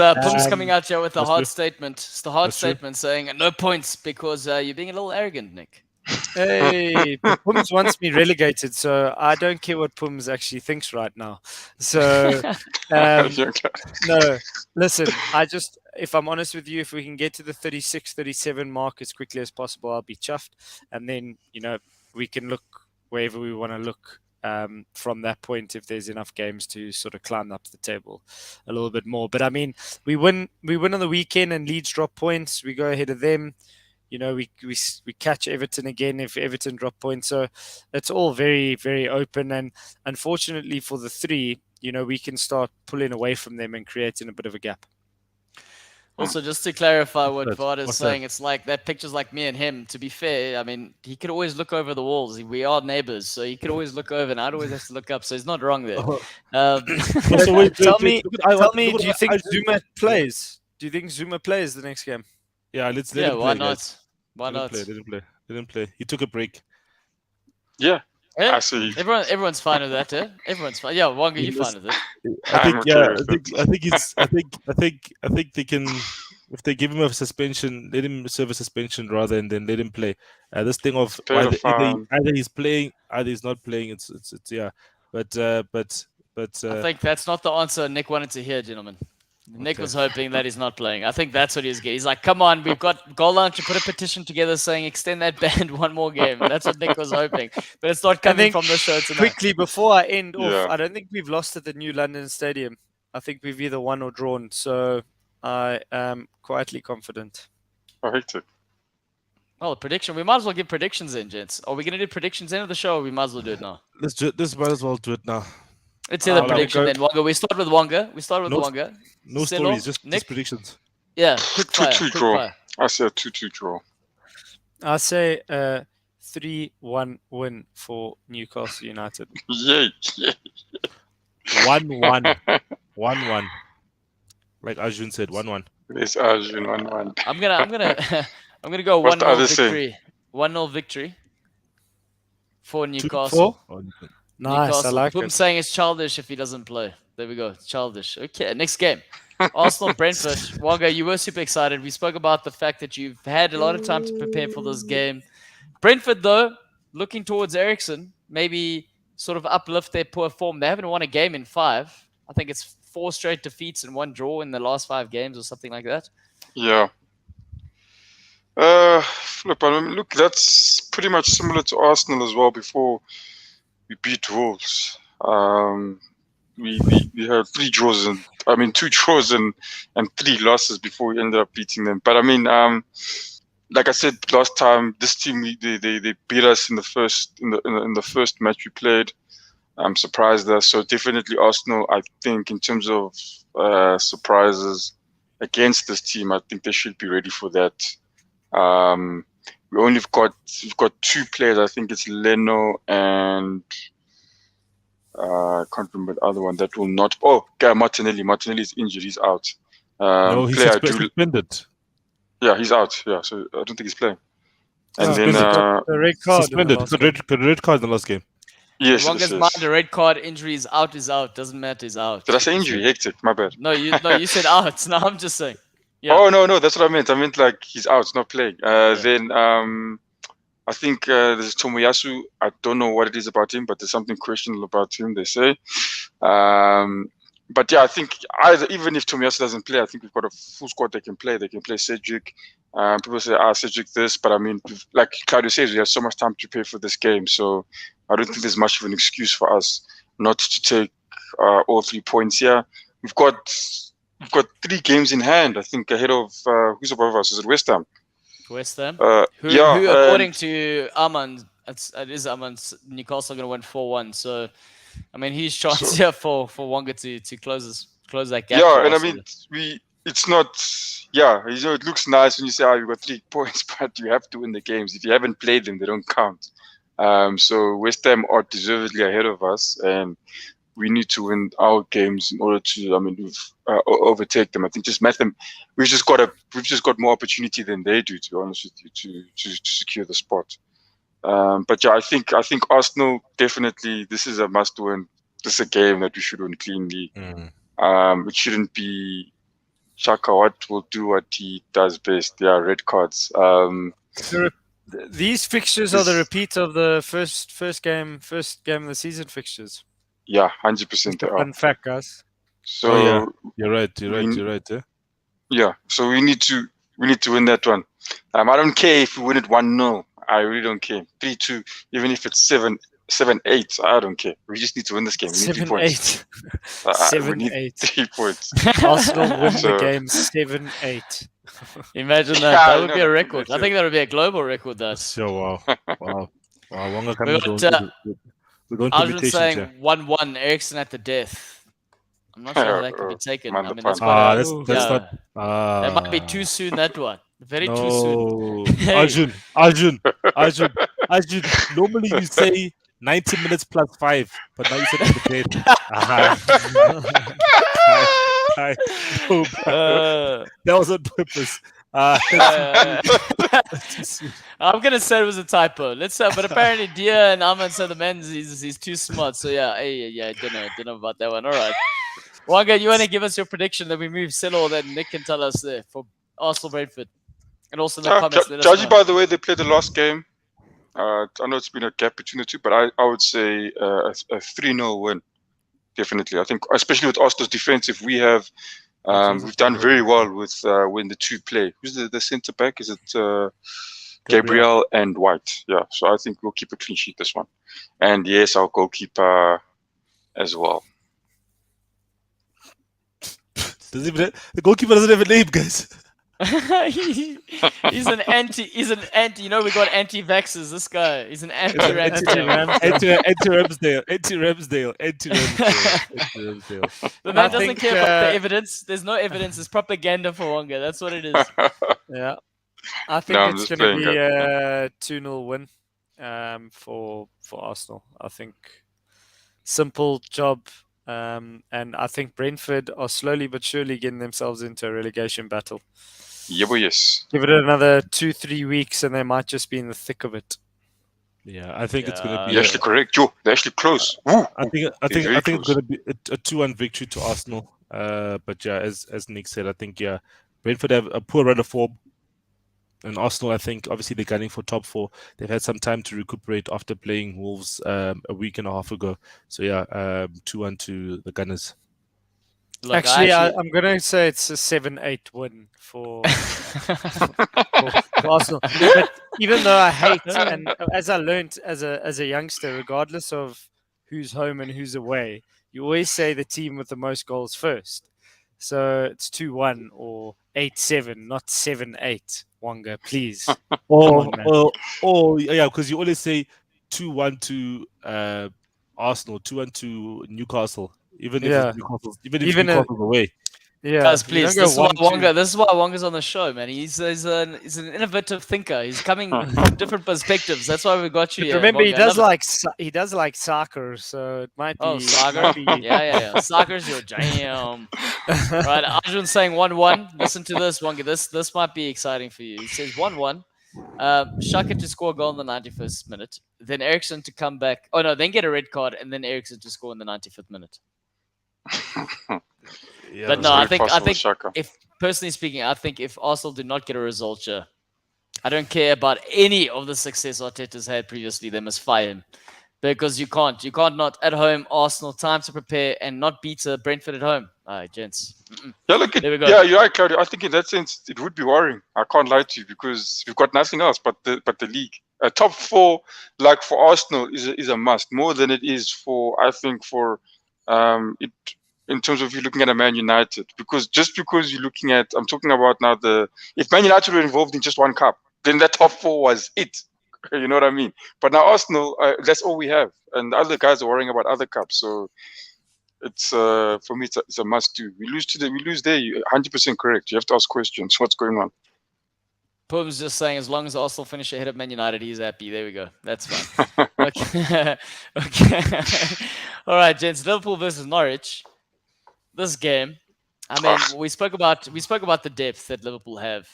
coming out here with a hard statement. It's the hard statement saying no points because you're being a little arrogant, Nick. Hey, Pums wants me relegated, so I don't care what Pums actually thinks right now. So, no, listen, if I'm honest with you, if we can get to the 36, 37 mark as quickly as possible, I'll be chuffed. And then, we can look wherever we want to look. From that point, if there's enough games to sort of climb up the table a little bit more. But I mean, we win on the weekend and Leeds drop points. We go ahead of them. We catch Everton again if Everton drop points. So it's all very, very open. And unfortunately for the 3, we can start pulling away from them and creating a bit of a gap. Also, just to clarify what Vard is saying, it's like that picture's like me and him. To be fair, I mean, he could always look over the walls. We are neighbors, so he could always look over, and I'd always have to look up. So he's not wrong there. Tell me, do you think Zuma plays? Do you think Zuma plays the next game? Yeah, let him play. Why not? Guys. Why not? Let him play. He took a break. Yeah. Yeah, Actually, everyone's fine with that, eh? Everyone's fine. Yeah, Wonga, you fine with it? I think they can, if they give him a suspension, let him serve a suspension rather, and then let him play. This thing of either he's playing, either he's not playing. It's yeah. But I think that's not the answer Nick wanted to hear, gentlemen. Nick was hoping that he's not playing. I think that's what he's getting. He's like, come on, we've got Goal Lounge to put a petition together saying extend that ban one more game. That's what Nick was hoping. But it's not coming from the show tonight. Quickly, before I end off, I don't think we've lost at the new London Stadium. I think we've either won or drawn. So I am quietly confident. I hate it. Well, prediction. We might as well give predictions in, gents. Are we going to do predictions end of the show, or we might as well do it now? Let's might as well do it now. Let's hear the prediction then, Wonga. We start with Wonga. Wonga. No stories, just predictions. Yeah, quick fire. 2-2 draw. I say a 2-2 draw. I say 3-1 win for Newcastle United. Yay. 1-1. 1-1. Like Arjun said, 1-1. It's Arjun 1-1. I'm gonna go 1-0 victory. 1-0 victory for Newcastle. Nice, Newcastle. I like I'm it. saying it's childish if he doesn't play. There we go. It's childish. Okay, next game. Arsenal Brentford. Wonga, you were super excited. We spoke about the fact that you've had a lot of time to prepare for this game. Brentford, though, looking towards Eriksen, maybe sort of uplift their poor form. They haven't won a game in 5. I think it's 4 straight defeats and 1 draw in the last 5 games or something like that. Yeah. Flip, I mean, look, that's pretty much similar to Arsenal as well before we beat Wolves. We had 2 draws and 3 losses before we ended up beating them. But I mean, like I said last time, this team they beat us in the first match we played. Surprised us. So definitely Arsenal. I think in terms of surprises against this team, I think they should be ready for that. We've got 2 players. I think it's Leno and I can't remember the other one that will not. Oh, Martinelli. Martinelli is injured. He's out. No, he's suspended. Yeah, he's out. Yeah, so I don't think he's playing. And then the red card. Suspended. The red card in the last game. Yes. Longest mind, the red card injury is out. Doesn't matter. Is out. Did I say injury? Hectic. My bad. No, you said out. No, I'm just saying. Yeah. Oh no, that's what I meant. I meant like he's out, not playing. Then I think there's Tomoyasu. I don't know what it is about him, but there's something questionable about him, they say. But yeah, I think even if Tomoyasu doesn't play, I think we've got a full squad they can play. They can play Cedric. People say, Cedric this, but I mean, like Claudio says, we have so much time to prepare for this game. So I don't think there's much of an excuse for us not to take all 3 points here. We've got 3 games in hand, I think, ahead of who's above us? Is it West Ham? West Ham? Who yeah. According to Armand, it is Armand, Newcastle going to win 4-1. So, I mean, he's chance here for Wonga to close that gap. Yeah, and I mean, it's not, yeah, it looks nice when you say, you've got 3 points, but you have to win the games. If you haven't played them, they don't count. So West Ham are deservedly ahead of us, and we need to win our games in order to, overtake them. I think we've just got more opportunity than they do, to be honest with you, to secure the spot. But yeah, I think Arsenal definitely. This is a must-win. This is a game that we should win cleanly. It shouldn't be Xhaka. What will do what he does best? Yeah, red cards. These fixtures are the repeat of the first game of the season fixtures. Yeah, 100% they are. Fun fact, guys. So you're right. Yeah. Yeah. So we need to win that one. I don't care if we win it 1-0. I really don't care. 3-2, even if it's 7-8, I don't care. We just need to win this game. We need 3 points. 7-8. 3 points. Arsenal win the game 7-8. Imagine that. That would be a record. I think that would be a global record. So wow. We're going I was saying 1-1, Eriksen at the death. I'm not sure how that could be taken. I mean, that's quite that might be too soon, that one. Very too soon. Arjun. Normally you say 90 minutes plus 5, but now you said at the death. guy. No, bro. That was on purpose. I'm gonna say it was a typo. Let's but apparently Dia and Ahmed said the men's he's too smart. So yeah, I don't know about that one. All right, Wanga, you want to give us your prediction that we move Sello, that Nick can tell us there for Arsenal Brentford, and also in the comments. Judging by the way they played the last game, I know it's been a gap between the two, but I would say a 3-0 win. Definitely, I think, especially with Arsenal's defense, if we have. We've done very well with when the two play. Who's the centre back? Is it Gabriel and White? Yeah, so I think we'll keep a clean sheet this one. And yes, our goalkeeper as well. The goalkeeper doesn't have a name, guys. He's an anti. You know, we got anti-vaxxers. This guy, he's an anti-Ramsdale. Anti-Ramsdale. The man doesn't care about the evidence. There's no evidence. It's propaganda for Wonga. That's what it is. Yeah, I think it's going to be a 2-0 win for Arsenal. I think simple job. And I think Brentford are slowly but surely getting themselves into a relegation battle. Yeah, but yes. Give it another 2-3 weeks, and they might just be in the thick of it. Yeah, I think it's going to be. You're actually correct, Joe. They're actually close. I think it's going to be a 2-1 victory to Arsenal. But yeah, as Nick said, I think Brentford have a poor run of form. And Arsenal, I think, obviously they're gunning for top 4. They've had some time to recuperate after playing Wolves a week and a half ago. So yeah, 2-1 to the Gunners. Look, actually, I'm going to say it's a 7-8 win for Arsenal. But even though I hate, and as I learned as a youngster, regardless of who's home and who's away, you always say the team with the most goals first. So it's 2-1 or 8-7, not 7-8. Wonga, please. Yeah, because you always say 2-1 to Arsenal, 2-1 to Newcastle, even if Newcastle's away. Yeah, guys, please. This is why Wonga's on the show, man. He's an innovative thinker. He's coming from different perspectives. That's why we got you here. Remember, he does like soccer, so it might be. Oh, soccer. Yeah. Soccer's your jam. Right, Arjun's saying 1-1. Listen to this, Wonga. This might be exciting for you. He says 1-1. Shaka to score a goal in the 91st minute. Then Eriksson to come back. Oh no, then get a red card, and then Eriksson to score in the 95th minute. Yeah, but no, I think if personally speaking, I think if Arsenal do not get a result here, I don't care about any of the success Arteta's had previously. They must fire him because you can't not at home. Arsenal time to prepare and not beat Brentford at home. All right, gents. Yeah, look, there we go. Yeah, you're right, Claudio. I think in that sense it would be worrying. I can't lie to you because we've got nothing else but the league. A top 4, like for Arsenal, is a must more than it is for it. In terms of you looking at a Man United, because just because you're looking at, I'm talking about now if Man United were involved in just one cup, then that top 4 was it. You know what I mean? But now Arsenal, that's all we have, and the other guys are worrying about other cups. So it's for me, it's a must do. We lose there. You're 100% correct. You have to ask questions. What's going on? Pum's just saying, as long as Arsenal finish ahead of Man United, he's happy. There we go. That's fine. Okay. All right, gents. Liverpool versus Norwich. This game, I mean, we spoke about the depth that Liverpool have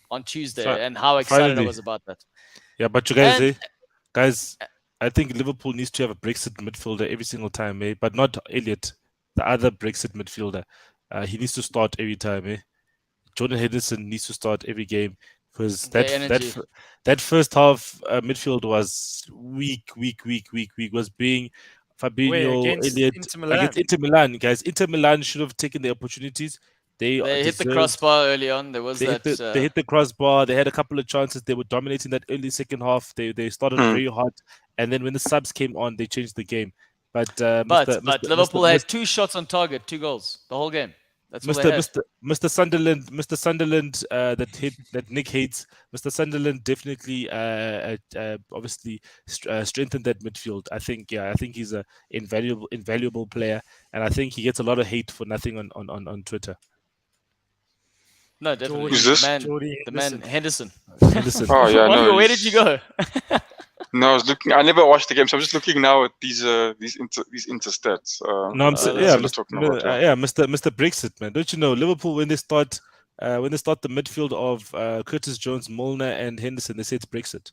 on Tuesday and how excited I was about that. Yeah, but you guys, I think Liverpool needs to have a Brexit midfielder every single time, but not Elliott, the other Brexit midfielder. He needs to start every time, Jordan Henderson needs to start every game because that first half midfield was weak. Was being Fabinho, Elliott against Inter Milan, guys. Inter Milan should have taken the opportunities. They hit the crossbar early on. They hit the crossbar. They had a couple of chances. They were dominating that early second half. They started very hot, and then when the subs came on, they changed the game. But Liverpool had 2 shots on target, 2 goals the whole game. That's Mr. Sunderland, that Nick hates. Mr. Sunderland definitely, obviously, strengthened that midfield. I think he's a invaluable player, and I think he gets a lot of hate for nothing on Twitter. No, definitely. Who's this? The man Henderson. Henderson. Oh yeah, no. Where did you go? No, I was looking. I never watched the game, so I'm just looking now at these interstats. No, I'm saying, yeah, Mr. Mr. Brexit, man. Don't you know Liverpool when they start the midfield of Curtis Jones, Milner, and Henderson, they say it's Brexit.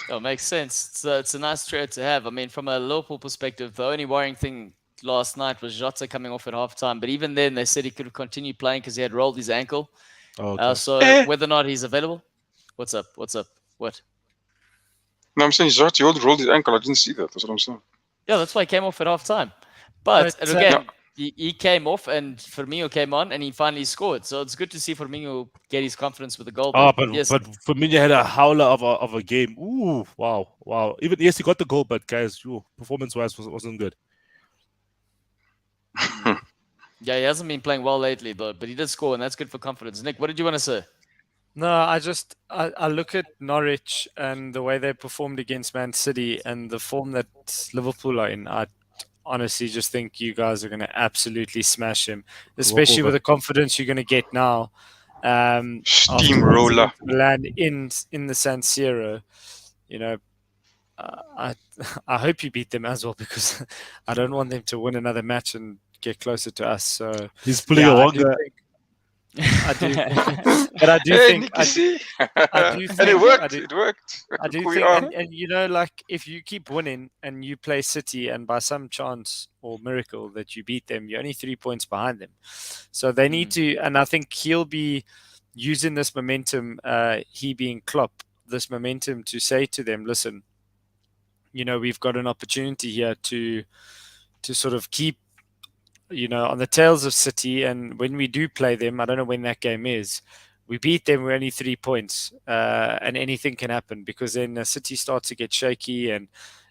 Oh, makes sense. It's a nice trade to have. I mean, from a Liverpool perspective, the only worrying thing last night was Jota coming off at halftime. But even then, they said he could have continued playing because he had rolled his ankle. Oh, okay. So whether or not he's available, what's up? What? No, I'm saying Jota rolled his ankle. I didn't see that. That's what I'm saying. Yeah, that's why he came off at halftime. But again, he came off and Firmino came on and he finally scored. So it's good to see Firmino get his confidence with the goal. But Firmino had a howler of a game. Ooh, wow. Even yes, he got the goal, but guys, performance-wise wasn't good. Yeah, he hasn't been playing well lately, though, but he did score, and that's good for confidence. Nick, what did you want to say? No, I look at Norwich and the way they performed against Man City and the form that Liverpool are in. I honestly just think you guys are going to absolutely smash him, especially with the confidence you're going to get now. Steamroller. Land in the San Siro, you know. I hope you beat them as well because I don't want them to win another match and get closer to us. So he's pulling a Wonga. I do, but I do think. I do think, and it worked. It worked. I do think, and you know, like if you keep winning and you play City, and by some chance or miracle that you beat them, you're only 3 points behind them. So they need to, and I think he'll be using this momentum. He being Klopp, this momentum to say to them, listen, you know, we've got an opportunity here to sort of keep, you know, on the tails of City. And when we do play them, I don't know when that game is, we beat them, we're only 3 points, and anything can happen because then City starts to get shaky and,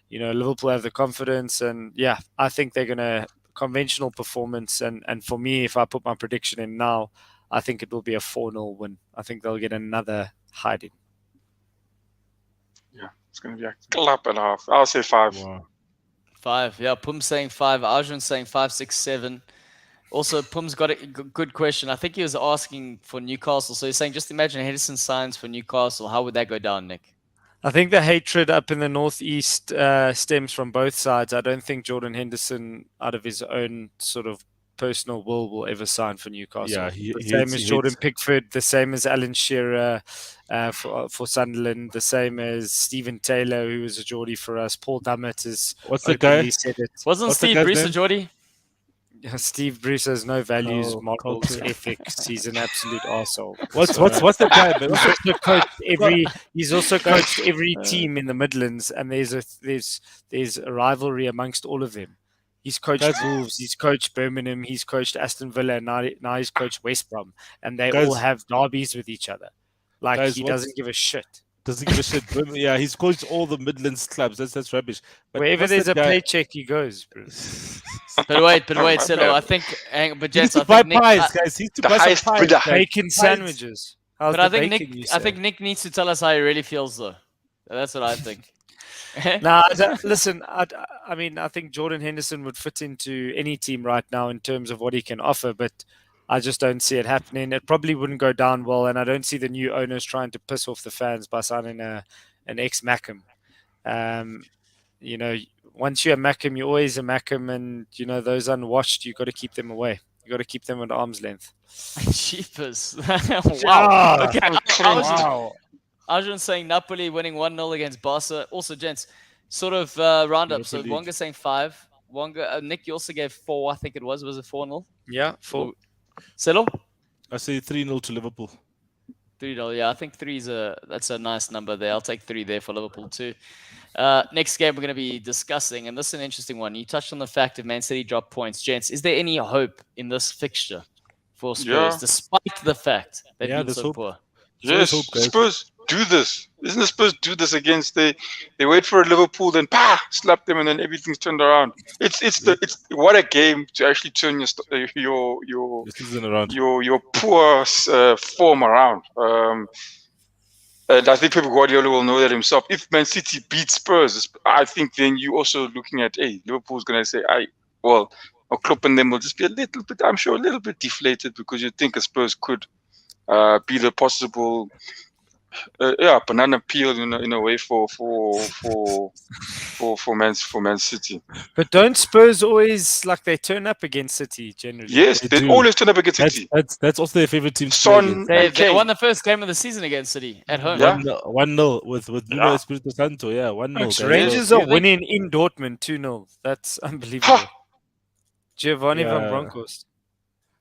you know, Liverpool have the confidence. And yeah, I think they're going to conventional performance. And for me, if I put my prediction in now, I think it will be a 4-0 win. I think they'll get another hiding. Yeah, it's going to be a clap and a half. I'll say 5. Wow. 5, yeah. Pum's saying 5. Arjun's saying 5, 6, 7. Also, Pum's got a good question. I think he was asking for Newcastle. So he's saying, just imagine Henderson signs for Newcastle. How would that go down, Nick? I think the hatred up in the northeast stems from both sides. I don't think Jordan Henderson, out of his own sort of personal will ever sign for Newcastle. Yeah, the same as Jordan Pickford, the same as Alan Shearer for Sunderland, the same as Stephen Taylor, who was a Geordie for us. Paul Dummett is. What's the guy? Said it. Wasn't Steve Bruce a Geordie? Steve Bruce has no values, morals, ethics. He's an absolute arsehole. What's the guy? He's also coached every team in the Midlands, and there's a rivalry amongst all of them. He's coached Wolves, he's coached Birmingham, he's coached Aston Villa, and now he's coached West Brom, and they all have derbies with each other. Like he doesn't give a shit. Doesn't give a shit. Yeah, he's coached all the Midlands clubs. That's rubbish. But wherever there's a paycheck, he goes, bro. But wait, Sello, I think, but Jets, I think Nick, pies, guys. He's to buy some pies. Bacon sandwiches. But I think Nick needs to tell us how he really feels, though. That's what I think. Listen, I mean, I think Jordan Henderson would fit into any team right now in terms of what he can offer, but I just don't see it happening. It probably wouldn't go down well, and I don't see the new owners trying to piss off the fans by signing an ex-Mackham. You know, once you're a Mackham, you're always a Mackham, and, you know, those unwashed, you've got to keep them away. You've got to keep them at arm's length. Cheapers. Wow. Okay. Wow. Arjun's saying Napoli winning 1-0 against Barca. Also, gents, sort of roundup. So Wonga saying 5. Nick, you also gave 4, I think it was. Was it 4-0? Yeah, 4. Sello? I say 3-0 to Liverpool. 3-0, yeah. I think 3 is that's a nice number there. I'll take 3 there for Liverpool too. Next game we're going to be discussing, and this is an interesting one. You touched on the fact of Man City drop points. Gents, is there any hope in this fixture for Spurs, despite the fact that they're so poor? Yes, Spurs do this. Isn't the Spurs do this against they wait for a Liverpool, then slap them, and then everything's turned around. It's what a game to actually turn your poor form around. And I think Pep Guardiola will know that himself. If Man City beats Spurs, I think then you also looking at Liverpool's gonna say Klopp and them will just be a little bit, I'm sure, a little bit deflated because you think a Spurs could be the possible banana peel in a way for Man City. But don't Spurs always they turn up against City generally? Yes, they always turn up against City. That's also their favorite team. Son and they won the first game of the season against City at home. Yeah. 1-0 with Nuno Espirito Santo. Yeah, 1-0. Rangers are winning in Dortmund 2-0. That's unbelievable. Giovanni van Bronckhorst.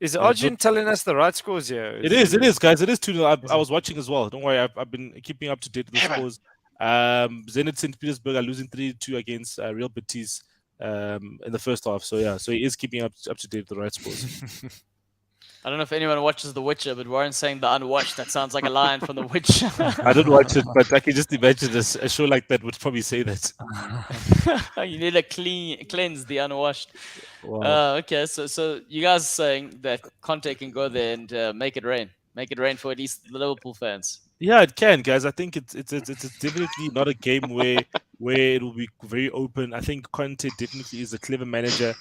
Is Arjun telling us the right scores here? It is, guys. It is 2-0. I was watching as well. Don't worry, I've been keeping up to date with the scores. Zenit St. Petersburg are losing 3-2 against Real Betis in the first half. So yeah, so he is keeping up to date with the right scores. I don't know if anyone watches The Witcher, but Warren's saying the unwatched. That sounds like a line from The Witcher. I don't watch it, but I can just imagine a show like that would probably say that. You need to cleanse the unwashed. Wow. Okay, so you guys are saying that Conte can go there and make it rain. Make it rain for at least the Liverpool fans. Yeah, it can, guys. I think it's definitely not a game where it will be very open. I think Conte definitely is a clever manager.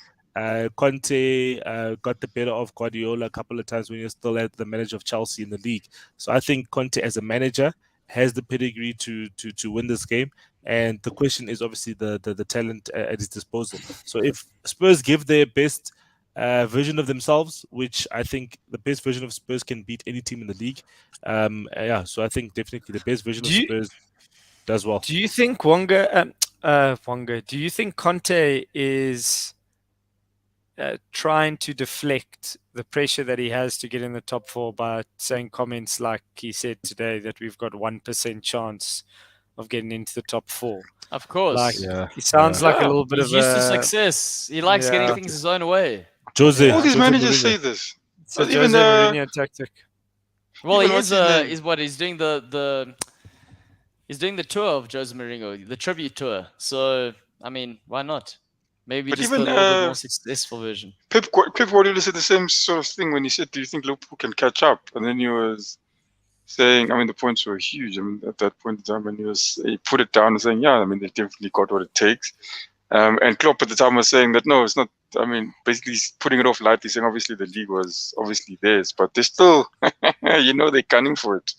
Conte got the better of Guardiola a couple of times when he was still at the manager of Chelsea in the league. So I think Conte as a manager has the pedigree to win this game. And the question is obviously the talent at his disposal. So if Spurs give their best version of themselves, which I think the best version of Spurs can beat any team in the league. So I think definitely the best version of Spurs does well. Do you think Wonga, do you think Conte is trying to deflect the pressure that he has to get in the top four by saying comments like he said today that we've got 1% chance of getting into the top four? Of course. He sounds like a little bit He's used to success. He likes getting things his own way. Jose. All these managers say this. So even the Mourinho tactic. Well, he's doing he's doing the tour of Jose Mourinho, the tribute tour. So I mean, why not? Maybe just a little bit more successful version. Pep Guardiola said the same sort of thing when he said, "Do you think Liverpool can catch up?" And then he was saying, I mean, the points were huge. I mean, at that point in time, when he put it down and saying, "Yeah, I mean, they definitely got what it takes." And Klopp at the time was saying that no, it's not. I mean, basically putting it off lightly, saying obviously the league was obviously theirs, but they're still, they're gunning for it.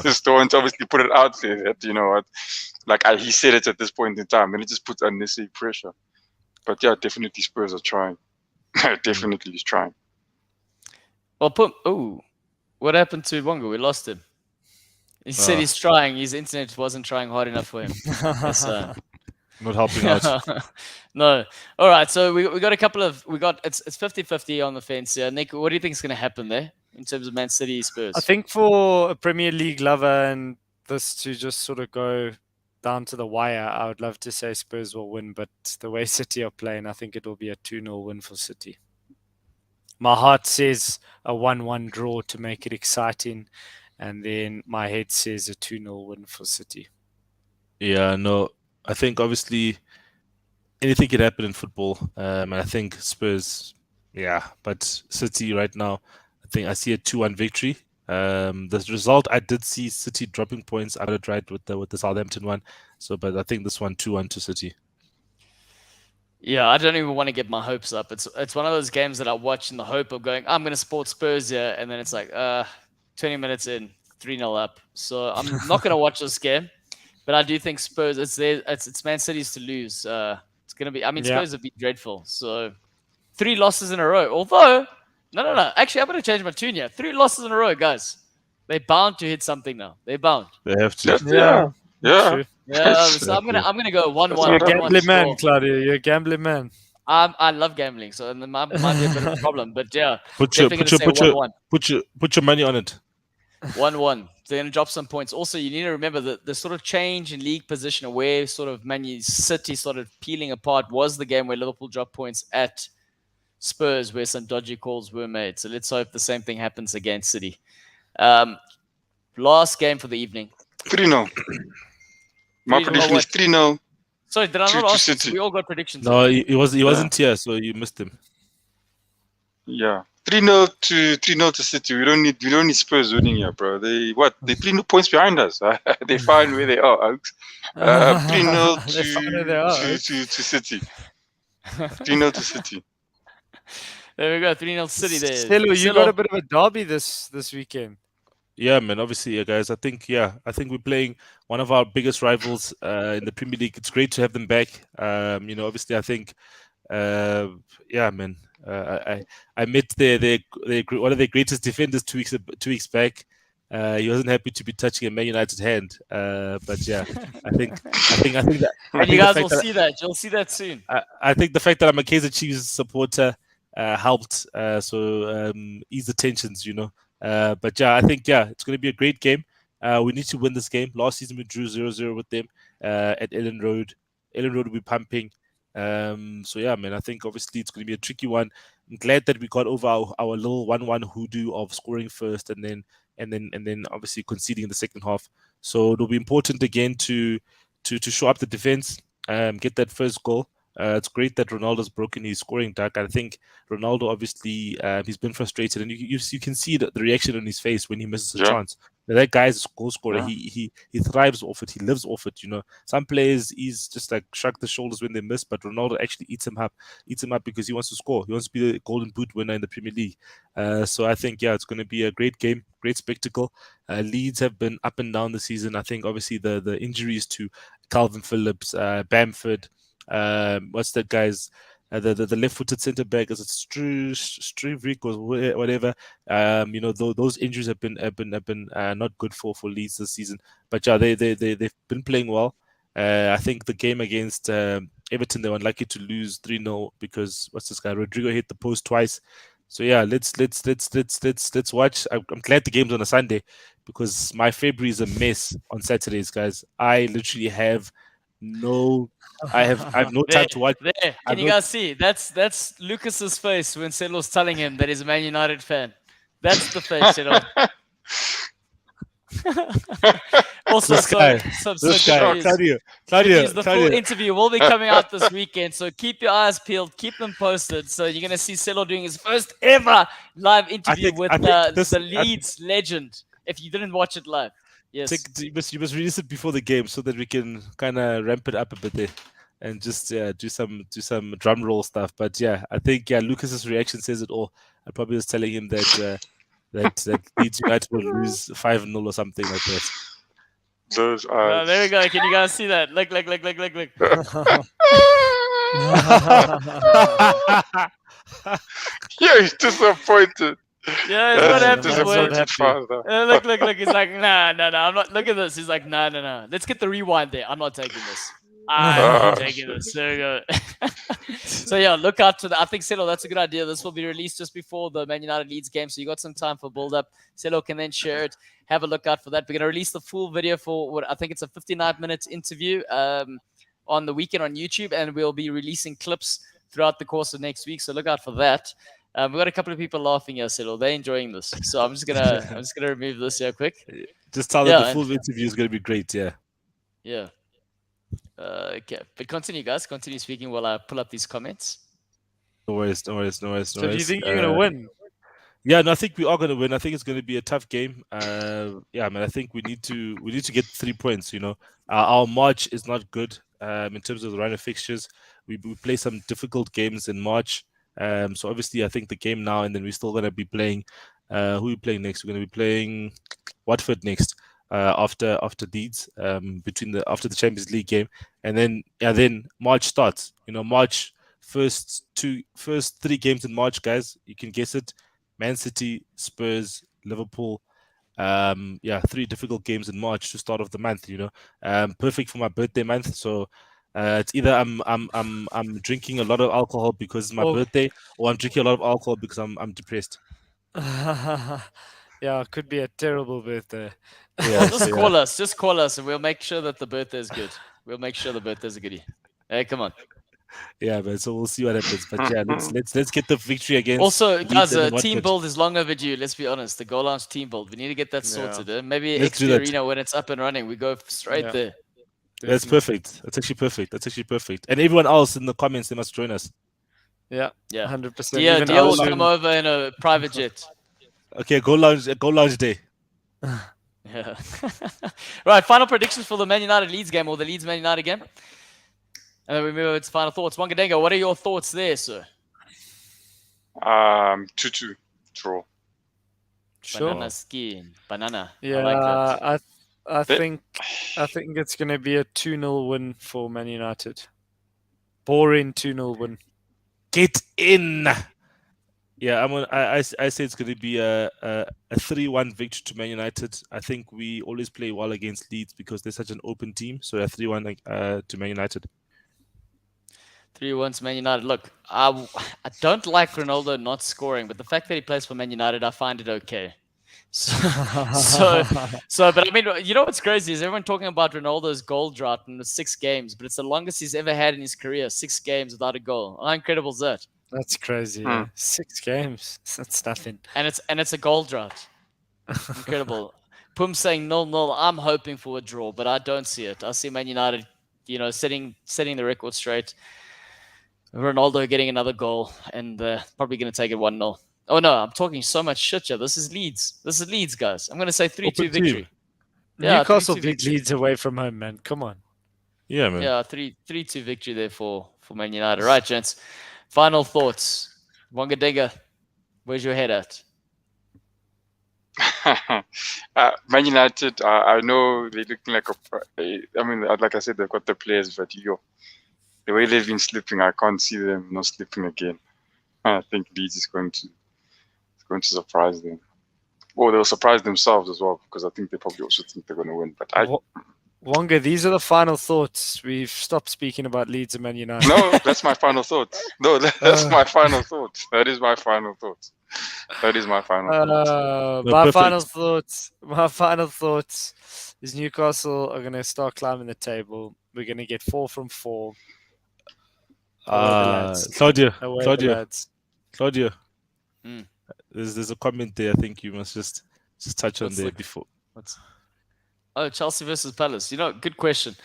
Just don't obviously put it out there that, he said it at this point in time, and it just puts unnecessary pressure. But yeah, definitely Spurs are trying. Definitely is trying. Well, what happened to Wonga? We lost him. He said he's trying. His internet wasn't trying hard enough for him. Not helping out. No. All right. So we got a couple of it's 50-50 on the fence here. Nick, what do you think is going to happen there in terms of Man City Spurs? I think for a Premier League lover and this to just sort of go down to the wire, I would love to say Spurs will win, but the way City are playing, I think it will be a 2-0 win for City. My heart says a 1-1 draw to make it exciting, and then my head says a 2-0 win for City. Yeah, no. I think obviously anything can happen in football, and I think Spurs, but City right now, I think I see a 2-1 victory. The result I did see City dropping points. I got it right with the Southampton one, but I think this one 2-1 to City. Yeah, I don't even want to get my hopes up. It's one of those games that I watch in the hope of going, I'm going to support Spurs here, and then it's like 20 minutes in, 3-0 up. So I'm not going to watch this game. But I do think Spurs, it's Man City's to lose. It's going to be, Spurs have been dreadful. So 3 losses in a row. Although, no. Actually, I'm going to change my tune here. 3 losses in a row, guys. They're bound to hit something now. They're bound. They have to. Yeah. So I'm gonna go 1-1. You're a gambling man, Claudio. You're a gambling man. I love gambling, so it might be a bit of a problem. But yeah, put your money on it. 1-1. They're going to drop some points. Also, you need to remember that the sort of change in league position where sort of Man City started peeling apart was the game where Liverpool dropped points at Spurs, where some dodgy calls were made. So let's hope the same thing happens against City. Last game for the evening. 3-0. My prediction is 3-0. Sorry, did I not ask you? We all got predictions. No, he wasn't here, so you missed him. Yeah. 3-0 to City. We don't need Spurs winning here, bro. They 3 points behind us. They find where they are, Alex. 3-0 to City. 3-0 to City. There we go. 3-0 City there. Sello, you got a bit of a derby this weekend. Yeah, man. Obviously, guys. I think we're playing one of our biggest rivals in the Premier League. It's great to have them back. Obviously, I think, yeah, man. I met their one of their greatest defenders 2 weeks back. He wasn't happy to be touching a Man United hand. But yeah, I think that. And you guys will see that. You'll see that soon. I think the fact that I'm a Kaizer Chiefs supporter helped. Ease the tensions, But yeah, I think it's going to be a great game. We need to win this game. Last season we drew 0-0 with them at Ellen Road. Ellen Road will be pumping. So yeah, man, I think obviously it's going to be a tricky one. I'm glad that we got over our little 1-1 hoodoo of scoring first and then obviously conceding in the second half. So it'll be important again to show up the defense, get that first goal. It's great that Ronaldo's broken his scoring duck. I think Ronaldo obviously he's been frustrated, and you can see the reaction on his face when he misses a chance. That guy's a goal scorer. He thrives off it. He lives off it. Some players he's just like shrug the shoulders when they miss, but Ronaldo actually eats him up because he wants to score. He wants to be the Golden Boot winner in the Premier League. So I think it's going to be a great game, great spectacle. Leeds have been up and down the season. I think obviously the injuries to Calvin Phillips, Bamford. What's that guy's the left-footed centre back? Is it Strivik or whatever? Those injuries have been not good for Leeds this season. But yeah, they've been playing well. I think the game against Everton, they were unlucky to lose 3-0 because what's this guy? Rodrigo hit the post twice. So yeah, let's watch. I'm glad the game's on a Sunday because my February is a mess on Saturdays, guys. I literally have no time to watch. There. Can you guys see? That's Lucas's face when Sello's telling him that he's a Man United fan. That's the face, Sello. Also, Claudio, the full interview will be coming out this weekend, so keep your eyes peeled, keep them posted. So you're gonna see Sello doing his first ever live interview with the Leeds legend. If you didn't watch it live, yes, you must release it before the game so that we can kind of ramp it up a bit there and just do some drum roll stuff. But yeah, I think Lucas's reaction says it all. I probably was telling him that Leeds United will lose 5-0 or something like that. Those eyes. There we go. Can you guys see that? Look. Yeah, he's disappointed. Yeah, he's not happy. Disappointed father. Look. He's like, nah. I'm not. Look at this. He's like, nah. Let's get the rewind there. I'm not taking this. I'm not taking this. There we go. So yeah, look out to that. I think Sello, that's a good idea. This will be released just before the Man United Leeds game, so you got some time for build up. Sello can then share it. Have a look out for that. We're gonna release the full video for what I think it's a 59-minute interview on the weekend on YouTube, and we'll be releasing clips throughout the course of next week. So look out for that. We've got a couple of people laughing here, Sello. They're enjoying this, so I'm just gonna remove this here quick. Just tell them the full interview is gonna be great. Yeah. Okay, but continue, guys. Continue speaking while I pull up these comments. No worries. So do you think you're gonna win? Yeah, no, I think we are gonna win. I think it's gonna be a tough game. Man, I think we need to get 3 points. Our March is not good in terms of the run of fixtures. We play some difficult games in March. So obviously, I think the game now, and then we're still gonna be playing. Who are we playing next? We're gonna be playing Watford next. After Leeds, after the Champions League game, and then March starts. March first 3 games in March, guys. You can guess it: Man City, Spurs, Liverpool. 3 difficult games in March to start off the month. Perfect for my birthday month. So it's either I'm drinking a lot of alcohol because it's my birthday, or I'm drinking a lot of alcohol because I'm depressed. Yeah, it could be a terrible birthday. Yeah, just call us, and we'll make sure that the birthday is good. We'll make sure the birthday's a goodie. Hey, come on. Yeah, man. So we'll see what happens. But yeah, let's get the victory against. Also, guys, team build is long overdue. Let's be honest. The Goal Lounge team build. We need to get that sorted. Maybe XP Arena when it's up and running, we go straight there. That's perfect. That's actually perfect. And everyone else in the comments, they must join us. Yeah, 100%. Yeah, Deal will come over in a private jet. Okay, Goallounge day. Yeah. Right, final predictions for the Man United Leeds game, or the Leeds Man United game. And then we move over to final thoughts. Wangadenga, what are your thoughts there, sir? 2-2 draw. Sure. Banana skin. Banana. Yeah, I like that. I think it's going to be a 2-0 win for Man United. Boring 2-0 win. Get in. Yeah, I say it's going to be a 3-1 victory to Man United. I think we always play well against Leeds because they're such an open team. So a 3-1 to Man United. 3-1 to Man United. Look, I don't like Ronaldo not scoring, but the fact that he plays for Man United, I find it okay. So, but I mean, you know what's crazy is everyone talking about Ronaldo's goal drought in the 6 games, but it's the longest he's ever had in his career, 6 games without a goal. How incredible is that? That's crazy. Yeah. 6 games. That's nothing. And it's a goal drought. Incredible. Pum saying 0-0. I'm hoping for a draw, but I don't see it. I see Man United, setting the record straight. Ronaldo getting another goal, and probably going to take it 1-0. Oh no, I'm talking so much shit here. This is Leeds. Guys. I'm going to say 3-2 victory. Yeah, Newcastle beat Leeds away from home, man. Come on. Yeah, man. Yeah, 3-2 victory there for Man United. Right, gents. Final thoughts. Wangadinga, where's your head at? Man United, I know they're looking like like I said, they've got the players, but the way they've been slipping, I can't see them not slipping again. I think Leeds is going to surprise them. Or they'll surprise themselves as well, because I think they probably also think they're going to win. But Wonga, these are the final thoughts. We've stopped speaking about Leeds and Man United. No, that's my final thoughts. No, that's my final thoughts. That is my final thoughts. My final thoughts is Newcastle are going to start climbing the table. We're going to get 4 from 4. Claudia. Mm. There's a comment there. I think you must just touch on there before. Oh, Chelsea versus Palace. Good question.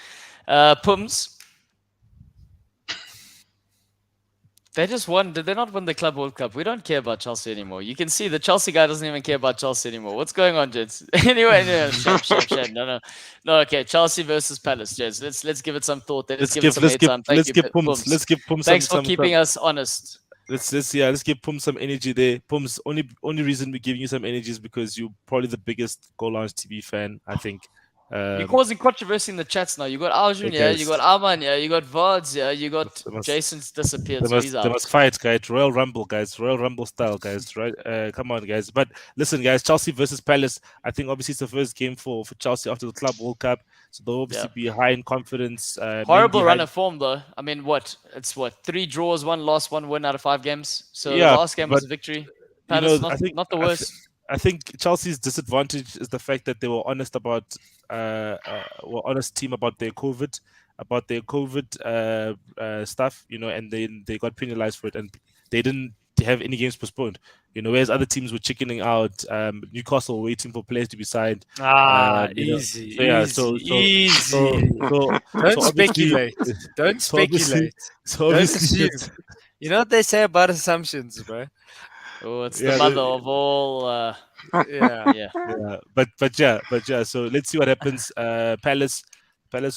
Pums. They just won. Did they not win the Club World Cup? We don't care about Chelsea anymore. You can see the Chelsea guy doesn't even care about Chelsea anymore. What's going on, gents? Anyway, shame. No. Okay, Chelsea versus Palace, gents. Let's give it some thought. Let's give Pums. Thanks for keeping us honest. Let's give Pums some energy there. Pums, only reason we're giving you some energy is because you're probably the biggest Goalloungetv fan, I think. You're causing controversy in the chats now. You got Arjun, you got Arman, you got Vards, you got Jason's disappeared. They must fight, guys. Royal Rumble, guys. Royal Rumble style, guys. Right? Come on, guys. But listen, guys. Chelsea versus Palace. I think obviously it's the first game for Chelsea after the Club World Cup, so they'll obviously be high in confidence. Horrible run of form, though. I mean, it's 3 draws, 1 loss, 1 win out of 5 games. So the last game was a victory. Palace, not the worst. I think Chelsea's disadvantage is the fact that they were honest about team about their COVID stuff, and then they got penalized for it, and they didn't have any games postponed. Whereas other teams were chickening out. Newcastle waiting for players to be signed. Easy. Don't speculate. Don't assume. You know what they say about assumptions, bro? Oh, it's the mother of all. But yeah. So let's see what happens. Palace,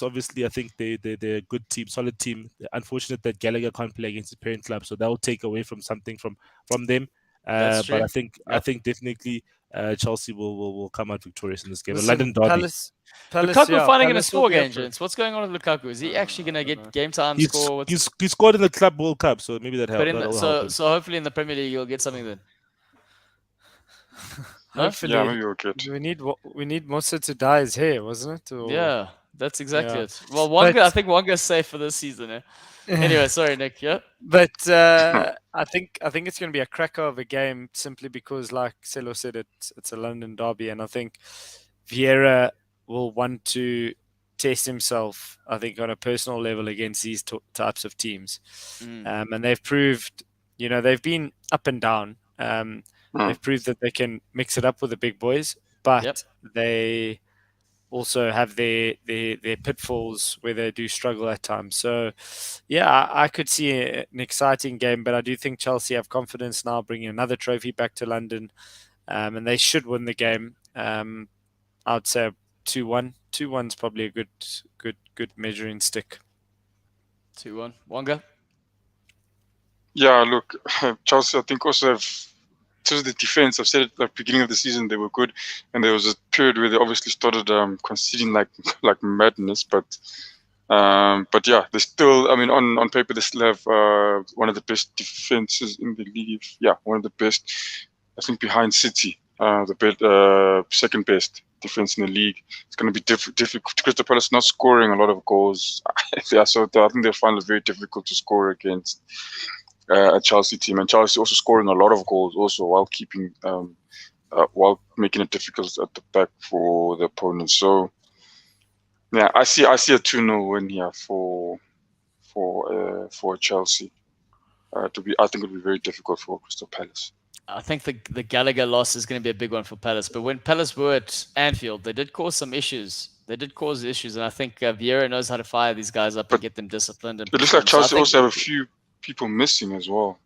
obviously, I think they're a good team, solid team. Unfortunate that Gallagher can't play against the parent club, so that will take away from something from them. But I think definitely Chelsea will come out victorious in this game. London derby. Lukaku finally going to score again, gents. What's going on with Lukaku? Is he actually going to get game time score? He scored in the Club World Cup, so maybe that helps. So hopefully in the Premier League you'll get something then. Hopefully, maybe we'll get. We need Musa to dye his hair, wasn't it? Yeah, that's exactly it. Well, I think Wanga's safe for this season. Eh? Anyway, sorry, Nick. Yeah. But I think it's going to be a cracker of a game simply because, like Sello said, it's a London derby, and I think Vieira will want to test himself, I think, on a personal level against these types of teams. And they've proved, they've been up and down. They've proved that they can mix it up with the big boys, but they also have their pitfalls where they do struggle at times. So, yeah, I could see an exciting game, but I do think Chelsea have confidence now, bringing another trophy back to London, and they should win the game. I'd say 2-1. 2-1's probably a good measuring stick. 2-1. Wanga? Yeah, look, Chelsea, I think also have terms of the defense, I've said at the beginning of the season they were good, and there was a period where they obviously started conceding like madness. But yeah, they still. I mean, on paper they still have one of the best defenses in the league. Yeah, one of the best. I think behind City, the second best defense in the league. It's going to be difficult. Crystal Palace not scoring a lot of goals. Yeah, so I think they'll find it very difficult to score against a Chelsea team, and Chelsea also scoring a lot of goals also while keeping while making it difficult at the back for the opponent. So yeah, I see a 2-0 win here for Chelsea. I think it'll be very difficult for Crystal Palace. I think the Gallagher loss is going to be a big one for Palace. But when Palace were at Anfield, they did cause some issues. And I think Vieira knows how to fire these guys up and get them disciplined. And it looks like Chelsea also have a few people missing as well.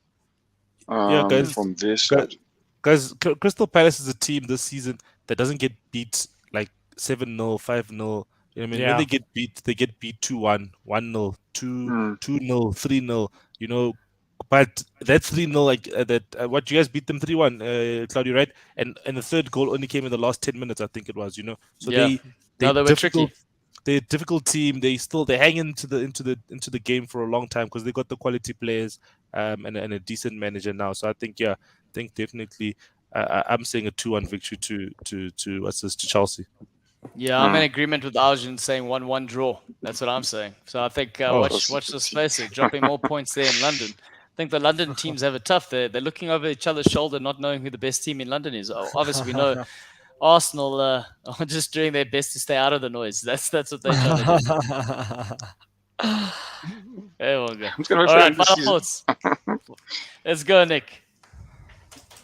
Guys, from this side. Guys, Crystal Palace is a team this season that doesn't get beat like 7-0, 5-0. I mean, when they get beat 2-1, 1-0, 2-0, 3-0. You know. But that 3-0, like what you guys beat them 3-1, Claudio, right? And the third goal only came in the last 10 minutes, I think it was. You know, so they were tricky. They're a difficult team. They hang into the game for a long time because they got the quality players and a decent manager now. So I think definitely I'm saying a 2-1 victory to Chelsea. Yeah, I'm in agreement with Arjun saying 1-1 draw. That's what I'm saying. So I think watch this space here, dropping more points there in London. I think the London teams have it tough. They're looking over each other's shoulder, not knowing who the best team in London is. Obviously, we know Arsenal are just doing their best to stay out of the noise. That's what they're trying to do. There we go. All right, final thoughts. Let's go, Nick.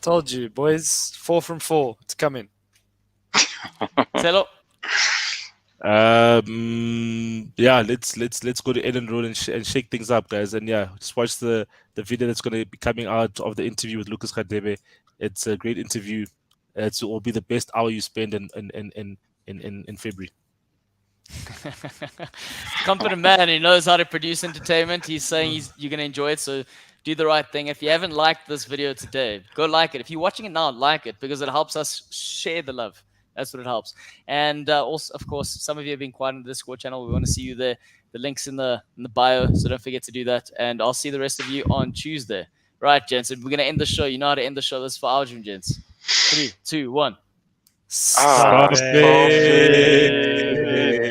Told you, boys. 4 from 4. It's coming. Sello. Yeah, let's go to Eden Road and shake things up, guys. And yeah, just watch the video that's going to be coming out of the interview with Lucas Radebe. It's a great interview. It will be the best hour you spend in February. Confident man, he knows how to produce entertainment. He's saying you're going to enjoy it, so do the right thing. If you haven't liked this video today, go like it. If you're watching it now, like it, because it helps us share the love. That's what it helps. And also, of course, some of you have been quiet on the Discord channel. We want to see you there. The link's in the bio, so don't forget to do that. And I'll see the rest of you on Tuesday. Right, gents. And we're going to end the show. You know how to end the show. This is for Arjun, gents. 3, 2, 1. Stop it.